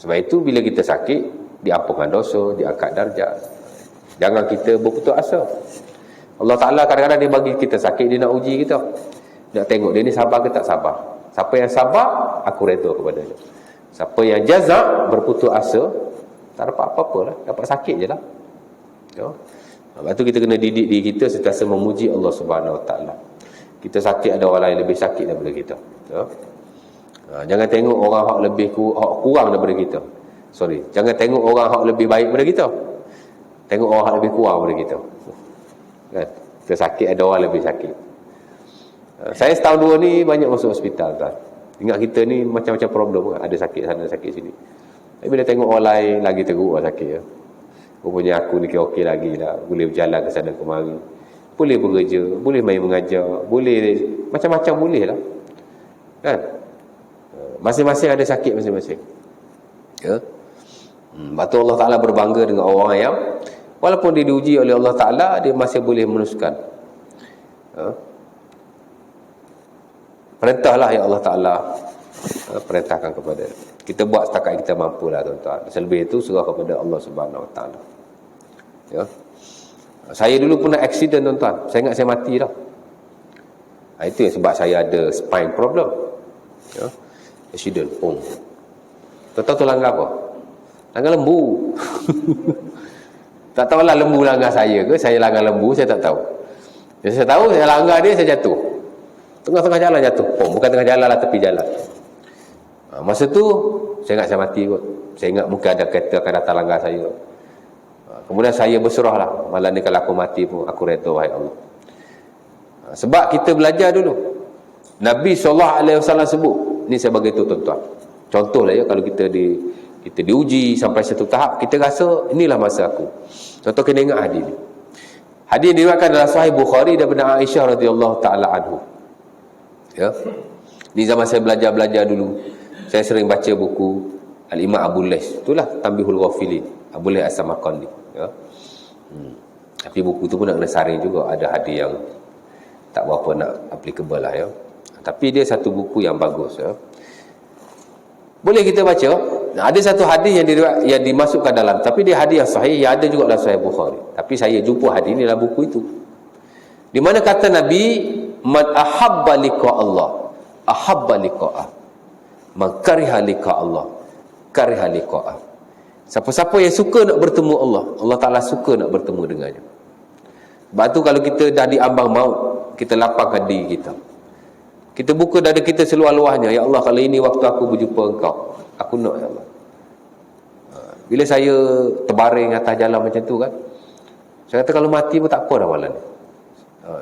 A: Sebab itu bila kita sakit, diampunkan dosa, diangkat darjat. Jangan kita berputus asa. Allah Ta'ala kadang-kadang dia bagi kita sakit, dia nak uji kita. Nak tengok dia ni sabar ke tak sabar. Siapa yang sabar, aku redha kepada dia. Siapa yang jazak, berputus asa, tak dapat apa-apa lah, dapat sakit je lah. Ya. Lepas tu kita kena didik diri kita sentiasa memuji Allah Subhanahu Wa Ta'ala. Kita sakit, ada orang lain lebih sakit daripada kita. Ya. Jangan tengok orang hak lebih kurang daripada kita. Jangan tengok orang hak lebih baik daripada kita. Tengok orang hak lebih kurang daripada kita. Kan? Kita sakit, ada orang lebih sakit. Saya setahun dua ni banyak masuk hospital kan. Ingat kita ni macam-macam problem kan? Ada sakit sana, sakit sini. Tapi bila tengok orang lain lagi teruk lah sakit ya. Rupanya aku ni okey lagi lah. Boleh berjalan ke sana kemari. Boleh bekerja, boleh main mengajar, boleh macam-macam boleh lah. Kan? Masing-masing ada sakit masing-masing. Ya. Sebab tu Allah Ta'ala berbangga dengan orang yang walaupun dia diuji oleh Allah Ta'ala, dia masih boleh meneruskan. Ya. Perintahlah yang Allah Ta'ala perintahkan kepada kita, buat setakat kita mampu lah tuan-tuan. Selebih itu serah kepada Allah Subhanahu Wa Ta'ala. Ya. Saya dulu pernah accident tuan-tuan. Saya ingat saya mati dah. Itu yang sebab saya ada spine problem. Ya. Accident. Tuan-tuan tu langgar apa? Langgar lembu. Tak tahulah lembu langgar saya ke, saya langgar lembu, saya tak tahu. Yang saya tahu, saya langgar dia, saya jatuh. Tengah-tengah jalan jatuh. Bukan tengah jalan lah, tepi jalan. Masa tu, saya ingat saya mati kot. Saya ingat mungkin ada kereta akan datang langgar saya. Kemudian saya berserah lah. Malam ni kalau aku mati pun, aku redha wahai Allah. Sebab kita belajar dulu. Nabi SAW sebut. Ni saya bagi tu tuan-tuan. Contoh lah ya, kalau kita diuji sampai satu tahap, kita rasa inilah masa aku. Contoh kena ingat hadis ni. Hadis yang diriwayatkan dalam Sahih Bukhari daripada Aisyah radhiyallahu taala anhu. Ya. Di zaman saya belajar dulu, saya sering baca buku Al-Imam Abu Lays. Itulah Tanbihul Ghafilin, Abu Lays As-Samarqandi. Ya. Tapi buku tu pun nak kena saring juga. Ada hadis yang tak berapa nak applicable lah ya. Tapi dia satu buku yang bagus ya. Boleh kita baca. Ada satu hadis yang dimasukkan dalam, tapi dia hadis yang sahih, yang ada juga dalam Sahih Bukhari. Tapi saya jumpa hadis ni dalam buku itu. Di mana kata Nabi, man ahabba liqa Allah, ahabba liqa'ah. Man kariha liqa Allah, kariha liqa'ah. Siapa-siapa yang suka nak bertemu Allah, Allah Ta'ala suka nak bertemu dengannya. Sebab tu kalau kita dah diambang maut, kita lapangkan diri kita. Kita buka dada kita seluar-luarnya. Ya Allah, kalau ini waktu aku berjumpa engkau, aku nak ya Allah. Bila saya terbaring atas jalan macam tu kan, saya kata kalau mati pun tak apa dah malam ni.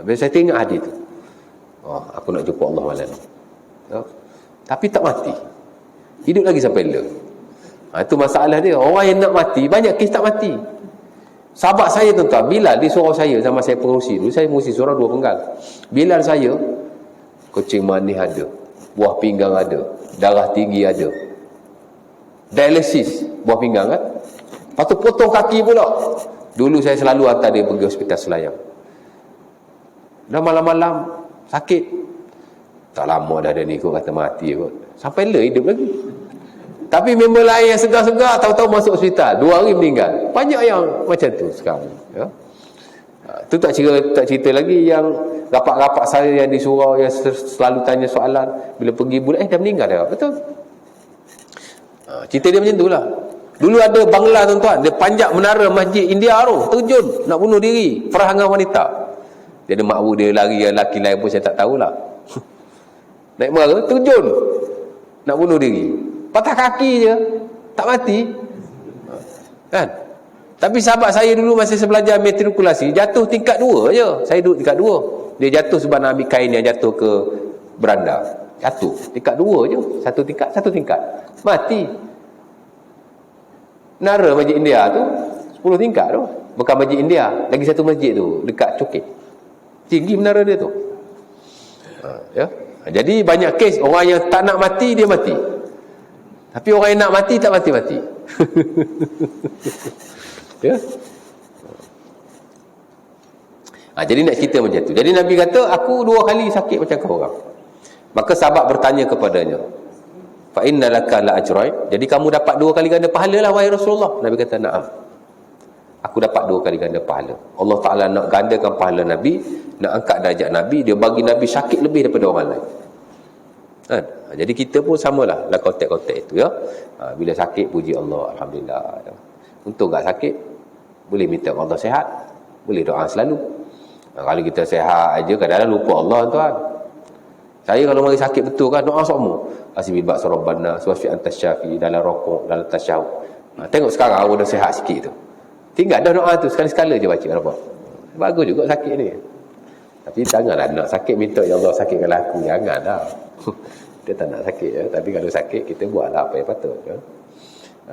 A: Bila saya tengok hadis tu, aku nak jumpa Allah malam ni. Tapi tak mati, hidup lagi sampai bila. Itu masalah dia. Orang yang nak mati, banyak kes tak mati. Sahabat saya tuan-tuan, Bilal di surau saya zaman saya pengurusi dulu, saya mengurusi surau 2 penggal. Bilal saya, kucing manis ada, buah pinggang ada, darah tinggi ada, dialisis buah pinggang kan. Lepas tu potong kaki pula. Dulu saya selalu hantar dia pergi hospital Selayang. Dah malam-malam sakit, tak lama dah dia ni kot kata mati kot. Sampai le hidup lagi. Tapi member lain yang segar-segar tahu-tahu masuk hospital 2 hari meninggal. Banyak yang macam tu sekarang ya. Tu tak cerita lagi yang rapat-rapat saya yang di surau yang selalu tanya soalan bila pergi bulan dah meninggal dah. Betul? Cerita dia macam tu lah. Dulu ada Bangla tuan-tuan, dia panjat menara masjid India tu, terjun nak bunuh diri, perangan wanita. Dia ada makwu dia lari, yang lelaki lain pun saya tak tahulah. Naik menara, terjun nak bunuh diri. Patah kaki je, tak mati. Kan? Tapi sahabat saya dulu masa saya belajar matrikulasi, jatuh tingkat 2 je. Saya duduk tingkat 2. Dia jatuh sebab nak ambil kain yang jatuh ke beranda. Jatuh tingkat 2 je. Satu tingkat. Mati. Menara Masjid India tu 10 tingkat tu. Bukan Masjid India, lagi satu masjid tu dekat Cokit. Tinggi menara dia tu. Ya. Jadi banyak kes orang yang tak nak mati dia mati. Tapi orang yang nak mati tak mati-mati. Ya. Jadi nak cerita macam tu. Jadi Nabi kata, aku 2 kali sakit macam kau orang. Maka sahabat bertanya kepadanya, fa inna laka la ajrain, jadi kamu dapat 2 kali ganda pahala lah wahai Rasulullah. Nabi kata, na'am, aku dapat 2 kali ganda pahala. Allah Ta'ala nak gandakan pahala Nabi, nak angkat darjat Nabi, dia bagi Nabi sakit lebih daripada orang lain. Jadi kita pun samalah lah kontek-kontek itu ya. Bila sakit puji Allah, alhamdulillah ya. Untung tak sakit, boleh minta Allah sihat, boleh doa selalu. Kalau kita sihat aja kadang-kadang lupa Allah tuan. Saya kalau mari sakit betul kan doa semua. Asbibat rabbana wasfi antas syafi dalam rokok, dalam tasyahud. Tengok sekarang orang dah sihat sikit tu. Tinggal dah doa tu sekali-sekala je baca apa. Bagus juga sakit ni. Tapi janganlah nak sakit minta ya Allah sakitkan aku, janganlah. Kita tak nak sakit ya, tapi kalau sakit kita buatlah apa yang patut ya.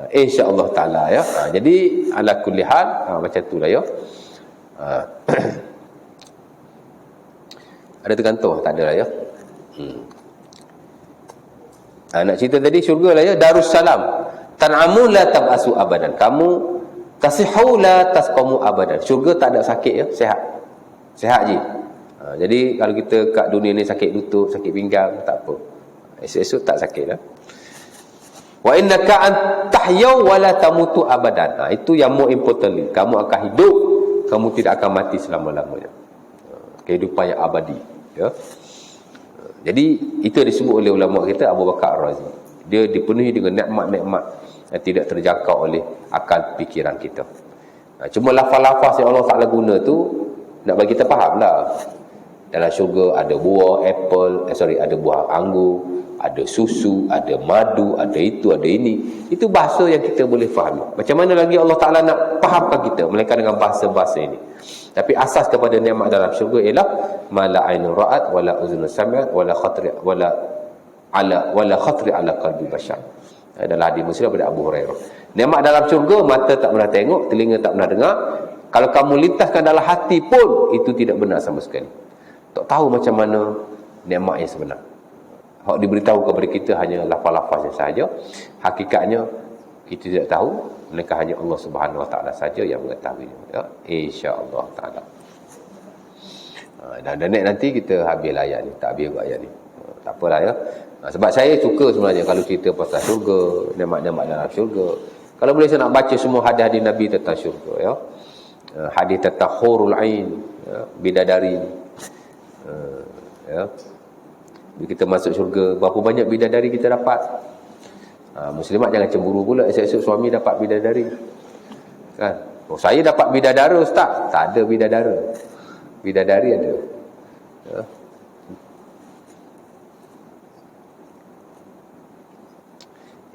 A: Insya-Allah taala ya. Jadi ala kulli hal macam itulah ya. Ada tergantung tak ada lah ya. Nak cerita tadi syurga lah ya, Darussalam. Tan'amun la tab'asu abadan. Kamu tasihu la tasqamu abadan. Syurga tak ada sakit ya, sihat. Sihat je. Jadi kalau kita kat dunia ni sakit lutut, sakit pinggang, tak apa. Esok-esok tak sakit lah. Wa innaka an tahyau wa la tamutu abadan. Itu yang more importantly. Kamu akan hidup, kamu tidak akan mati selama-lamanya. Kehidupan yang abadi ya. Jadi itu disebut oleh ulama kita Abu Bakar Ar-Razi. Dia dipenuhi dengan nikmat-nikmat yang tidak terjangkau oleh akal fikiran kita. Cuma lafaz-lafaz yang Allah Ta'ala guna tu nak bagi kita faham lah. Dalam syurga ada buah apple, ada buah anggur, ada susu, ada madu, ada itu, ada ini. Itu bahasa yang kita boleh fahami. Macam mana lagi Allah Ta'ala nak fahamkan kita melainkan dengan bahasa-bahasa ini. Tapi asas kepada nikmat dalam syurga ialah mala ainun ra'at wala uzunun sami'at wala khatri ala qalbi bashar. Dalam hadis Muslim daripada Abu Hurairah. Nikmat dalam syurga mata tak pernah tengok, telinga tak pernah dengar. Kalau kamu lintaskan dalam hati pun itu tidak benar sama sekali. Tak tahu macam mana nikmat yang sebenar. Hak diberitahu kepada kita hanya lafaz-lafaz sahaja. Hakikatnya kita tidak tahu, melainkan hanya Allah Subhanahu Wa Taala saja yang mengetahuinya ya, insya-Allah taala. Dan nanti kita habis ayat ni, tak habis ayat ni. Tak apalah ya. Sebab saya suka sebenarnya kalau cerita pasal syurga, nikmat-nikmat dalam syurga. Kalau boleh saya nak baca semua hadis-hadis Nabi tentang syurga ya. Hadis tentang hurul ain ya, bidadari. Ya. Bila kita masuk syurga, berapa banyak bidadari kita dapat? Muslimat jangan cemburu pula esok-esok suami dapat bidadari kan. Saya dapat bidadara ustaz, tak ada bidadara, bidadari ada ya.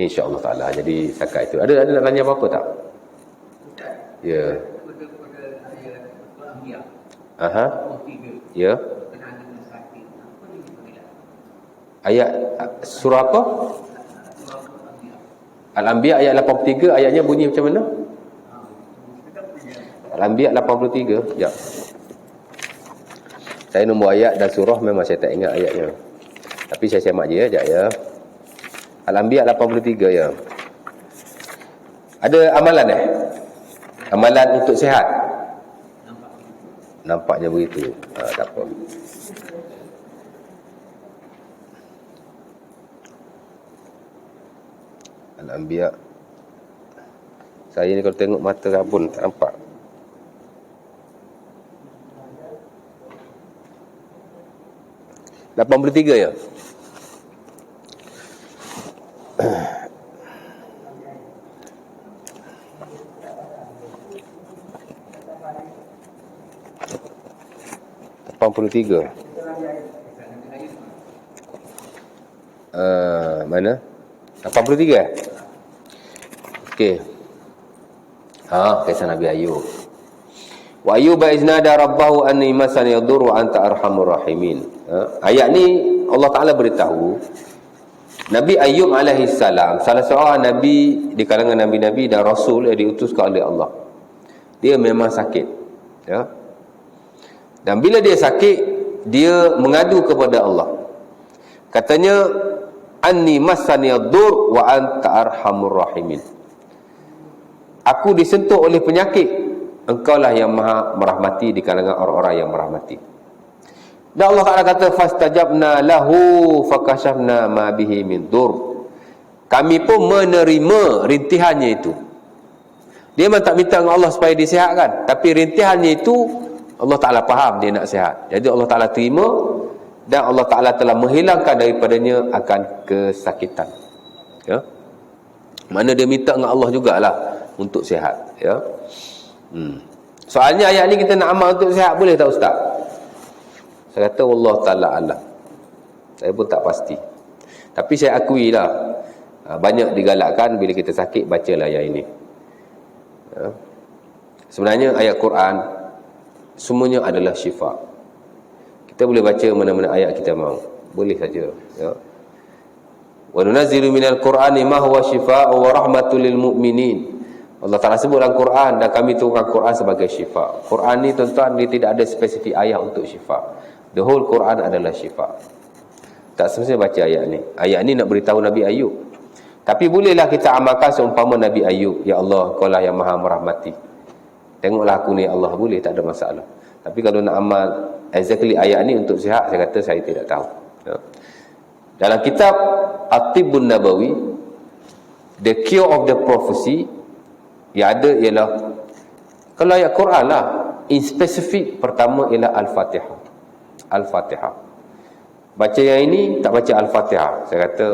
A: InsyaAllah ta'ala. Jadi setakat itu ada nak tanya apa-apa tak? Ya. Aha. Ya. Ayat surah apa? Al-Anbiya ayat 83, ayatnya bunyi macam mana? Al-Anbiya 83. Ya. Saya nombor ayat dan surah memang saya tak ingat ayatnya. Tapi saya semak je ya, sekejap ya. Al-Anbiya 83 ya. Ada amalan Amalan untuk sihat? Nampaknya begitu. Tak apa. Al-Anbiya. Saya ni kalau tengok mata rabun tak nampak. $83 ya. Mana? 83 Okey. Kisah Nabi Ayub. Wa ayyuba iznada rabbahu anni masani yadur wa anta arhamur rahimin. Ayat ni Allah Taala beritahu Nabi Ayub alaihi salam, salah seorang nabi di kalangan nabi-nabi dan rasul yang diutuskan oleh Allah. Dia memang sakit, ya. Dan bila dia sakit, dia mengadu kepada Allah. Katanya, anni masani yadur wa anta arhamur rahimin. Aku disentuh oleh penyakit engkaulah yang maha merahmati di kalangan orang-orang yang merahmati. Dan Allah Ta'ala kata, fastajabna lahu fakashafna ma bihi min dur. Kami pun menerima rintihannya itu. Dia memang tak minta dengan Allah supaya disihatkan, tapi rintihannya itu Allah Ta'ala faham dia nak sihat. Jadi Allah Ta'ala terima, dan Allah Ta'ala telah menghilangkan daripadanya akan kesakitan. Ya. Mana dia minta dengan Allah jugalah untuk sihat. Ya. Soalnya ayat ni kita nak amal untuk sihat, boleh tak Ustaz? Saya kata Allah Ta'ala alam. Saya pun tak pasti. Tapi saya akui lah, banyak digalakkan bila kita sakit, bacalah ayat ini. Ya. Sebenarnya ayat Quran semuanya adalah syifa. Kita boleh baca mana-mana ayat kita mahu, boleh saja. Ya. Wa nunazzilu minal Qur'ani ma huwa syifaa'un wa rahmatul lil mu'minin. Allah Ta'ala sebut dalam Quran, dan kami turunkan Quran sebagai syifa. Quran ni tuan-tuan, dia tidak ada spesifik ayat untuk syifa. The whole Quran adalah syifa. Tak semestinya baca ayat ni. Ayat ni nak beritahu Nabi Ayub. Tapi bolehlah kita amalkan seumpama Nabi Ayub. Ya Allah, kau lah yang maha merahmati. Tengoklah aku ni Allah, boleh, tak ada masalah. Tapi kalau nak amal exactly ayat ni untuk sihat, saya kata saya tidak tahu. Ya. Dalam kitab At-Tibbun Nabawi, The Cure of the Prophecy, yang ada ialah, kalau ayat Quran lah, in specific, pertama ialah Al-Fatihah. Al-Fatihah. Baca yang ini, tak baca Al-Fatihah, saya kata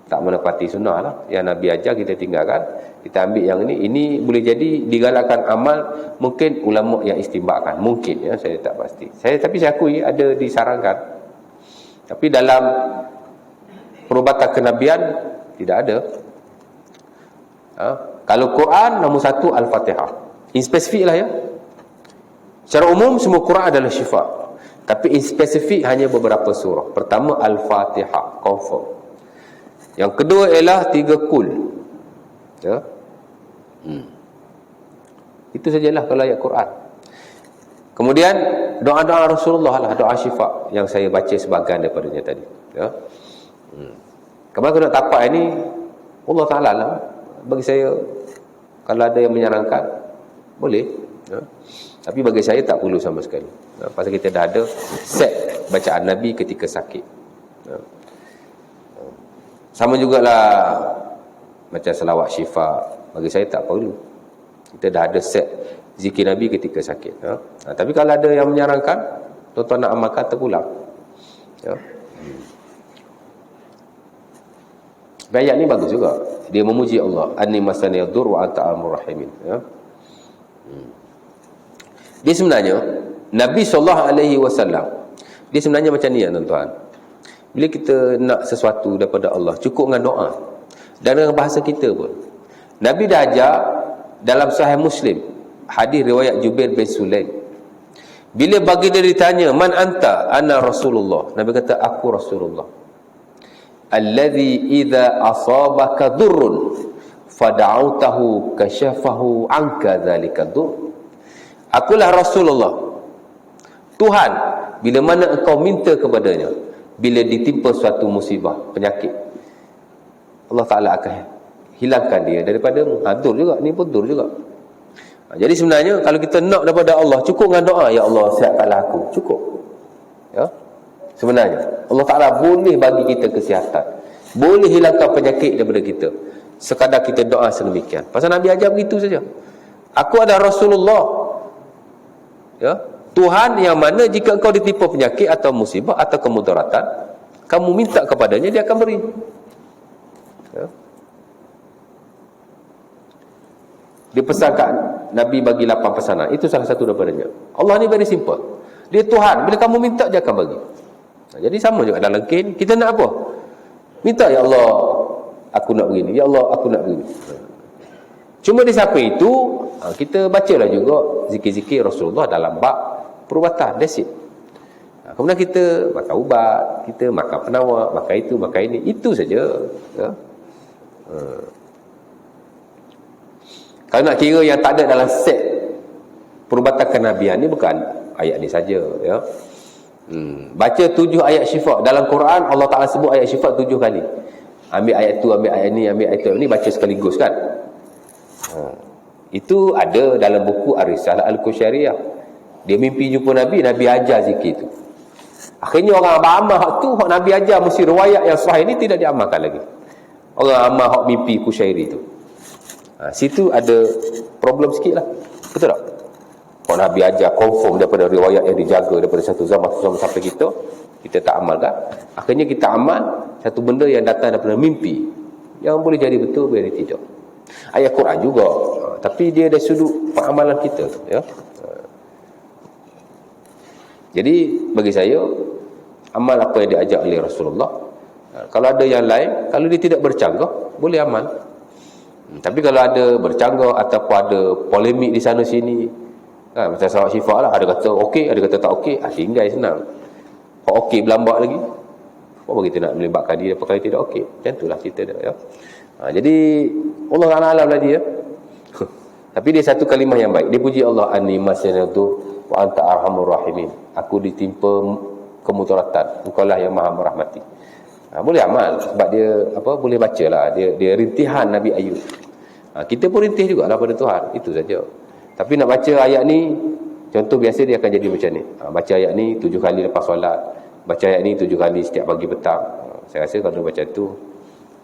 A: tak menepati sunnah lah. Yang Nabi ajar kita tinggalkan, kita ambil yang ini boleh jadi digalakkan amal, mungkin ulama yang istinbatkan, mungkin, ya, saya tak pasti. Tapi saya akui ada disarankan. Tapi dalam perubatan kenabian tidak ada. Kalau Quran, nombor satu Al-Fatihah. In spesifik lah, ya. Secara umum semua Quran adalah syifa. Tapi in spesifik hanya beberapa surah. Pertama Al-Fatihah, confirm. Yang kedua ialah 3 kul. Ya. Itu sajalah kalau ayat Quran. Kemudian doa-doa Rasulullah lah, doa syifa yang saya baca sebahagian daripadanya tadi. Ya. Kalau aku nak tapak ini, Allah Ta'ala lah. Bagi saya, kalau ada yang menyarankan, boleh. Ya. Tapi bagi saya tak perlu sama sekali. Ya. Pasal kita dah ada set bacaan Nabi ketika sakit. Ya. Sama jugalah macam selawat syifa, bagi saya tak perlu. Kita dah ada set zikir Nabi ketika sakit. Ya. Tapi kalau ada yang menyarankan, tuan-tuan nak amalkan, terpulang. Ya. Ayat ni bagus juga. Dia memuji Allah. Anni masani yadur wa anta arhamur rahimin. Ya. Dia sebenarnya Nabi SAW, dia sebenarnya macam ni ya tuan-tuan. Bila kita nak sesuatu daripada Allah, cukup dengan doa. Dan dengan bahasa kita pun. Nabi dah ajar dalam Sahih Muslim, hadis riwayat Jubair bin Sulaim. Bila baginda ditanya, "Man anta?" "Ana Rasulullah." Nabi kata, "Aku Rasulullah. Alladhi idza asabaka durrun fada'utahu kashafahu anka dzalika dur." Akulah Rasulullah. Tuhan, bila mana engkau minta kepadanya, bila ditimpa suatu musibah, penyakit, Allah Ta'ala akan hilangkan dia daripada-Mu. Dur juga, ni pun dur juga. Jadi sebenarnya kalau kita nak daripada Allah, cukup dengan doa, "Ya Allah, sihatkanlah aku." Cukup. Ya. Sebenarnya Allah Ta'ala boleh bagi kita kesihatan, boleh hilangkan penyakit daripada kita, sekadar kita doa sedemikian. Pasal Nabi ajar begitu saja. Aku adalah Rasulullah. Ya. Tuhan yang mana jika engkau ditimpa penyakit atau musibah atau kemudaratan, kamu minta kepadanya, dia akan beri. Ya. Dia pesankan, Nabi bagi 8 pesanan. Itu salah satu daripadanya. Allah ni very simple. Dia Tuhan. Bila kamu minta, dia akan bagi. Jadi sama juga dalam kin. Kita nak apa? Minta, "Ya Allah, aku nak begini. Ya Allah, aku nak begini." Cuma di samping itu, kita bacalah juga zikir-zikir Rasulullah dalam bab perubatan, that's it. Kemudian kita makan ubat, kita makan penawar, makan itu, makan ini, itu saja. Ya. Kalau nak kira yang tak ada dalam set perubatan kenabian ni, bukan ayat ni saja. Ya. Baca 7 ayat syifa dalam Quran. Allah Ta'ala sebut ayat syifa 7 kali. Ambil ayat tu, ambil ayat ni, ambil ayat tu ni, baca sekaligus kan. Itu ada dalam buku Ar-Risalah Al-Qusyariyah. Dia mimpi jumpa Nabi, Nabi ajar zikir tu. Akhirnya orang amal tu, hak Nabi ajar mesti riwayat yang sahih ni tidak diamalkan lagi. Orang amal hak mimpi Kusyairi tu. Situ ada problem sikit lah. Betul tak? Hak Nabi ajar confirm daripada riwayat yang dijaga daripada satu zaman sampai kita tak amalkan. Akhirnya kita amal satu benda yang datang daripada mimpi, yang boleh jadi betul, boleh jadi tidak. Ayat Quran juga, tapi dia dari sudut pengamalan kita tu, ya. Jadi bagi saya, amal apa yang diajak oleh Rasulullah. Kalau ada yang lain, kalau dia tidak bercanggah, boleh amal. Tapi kalau ada bercanggah ataupun ada polemik di sana sini, macam sahabat Syifa lah, ada kata okey, ada kata tak okey, tinggal senang. Kalau okey berlambak lagi, apa kita nak melibatkan dia apakah tidak okey? Macam itulah cerita dia, ya. Jadi Allah Alam lah dia. Tapi dia satu kalimah yang baik. Dia puji Allah, anni masanatu wa anta arhamur rahimin. Aku ditimpa kemudaratan, engkau lah yang maha merahmati. Boleh amal sebab dia boleh bacalah, dia rintihan Nabi Ayub. Kita pun rintih jugalah pada Tuhan, itu saja. Tapi nak baca ayat ni, contoh biasa dia akan jadi macam ni. Baca ayat ni 7 kali lepas solat, baca ayat ni 7 kali setiap pagi petang. Saya rasa kalau baca tu,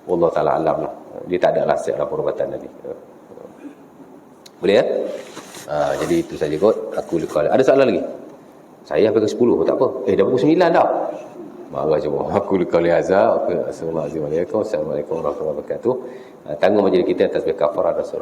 A: Allah Ta'ala alam lah, dia tak ada rasa dalam perubatan Nabi. Boleh, ya? Jadi itu saja kot. Aku lupa. Ada soalan lagi? Saya sampai ke 10, tak apa. Dah pukul 9 dah. Marah cuba. Aku lupa lihaza. Assalamualaikum warahmatullahi wabarakatuh. Tanggung majlis kita atas berkafar ada surah.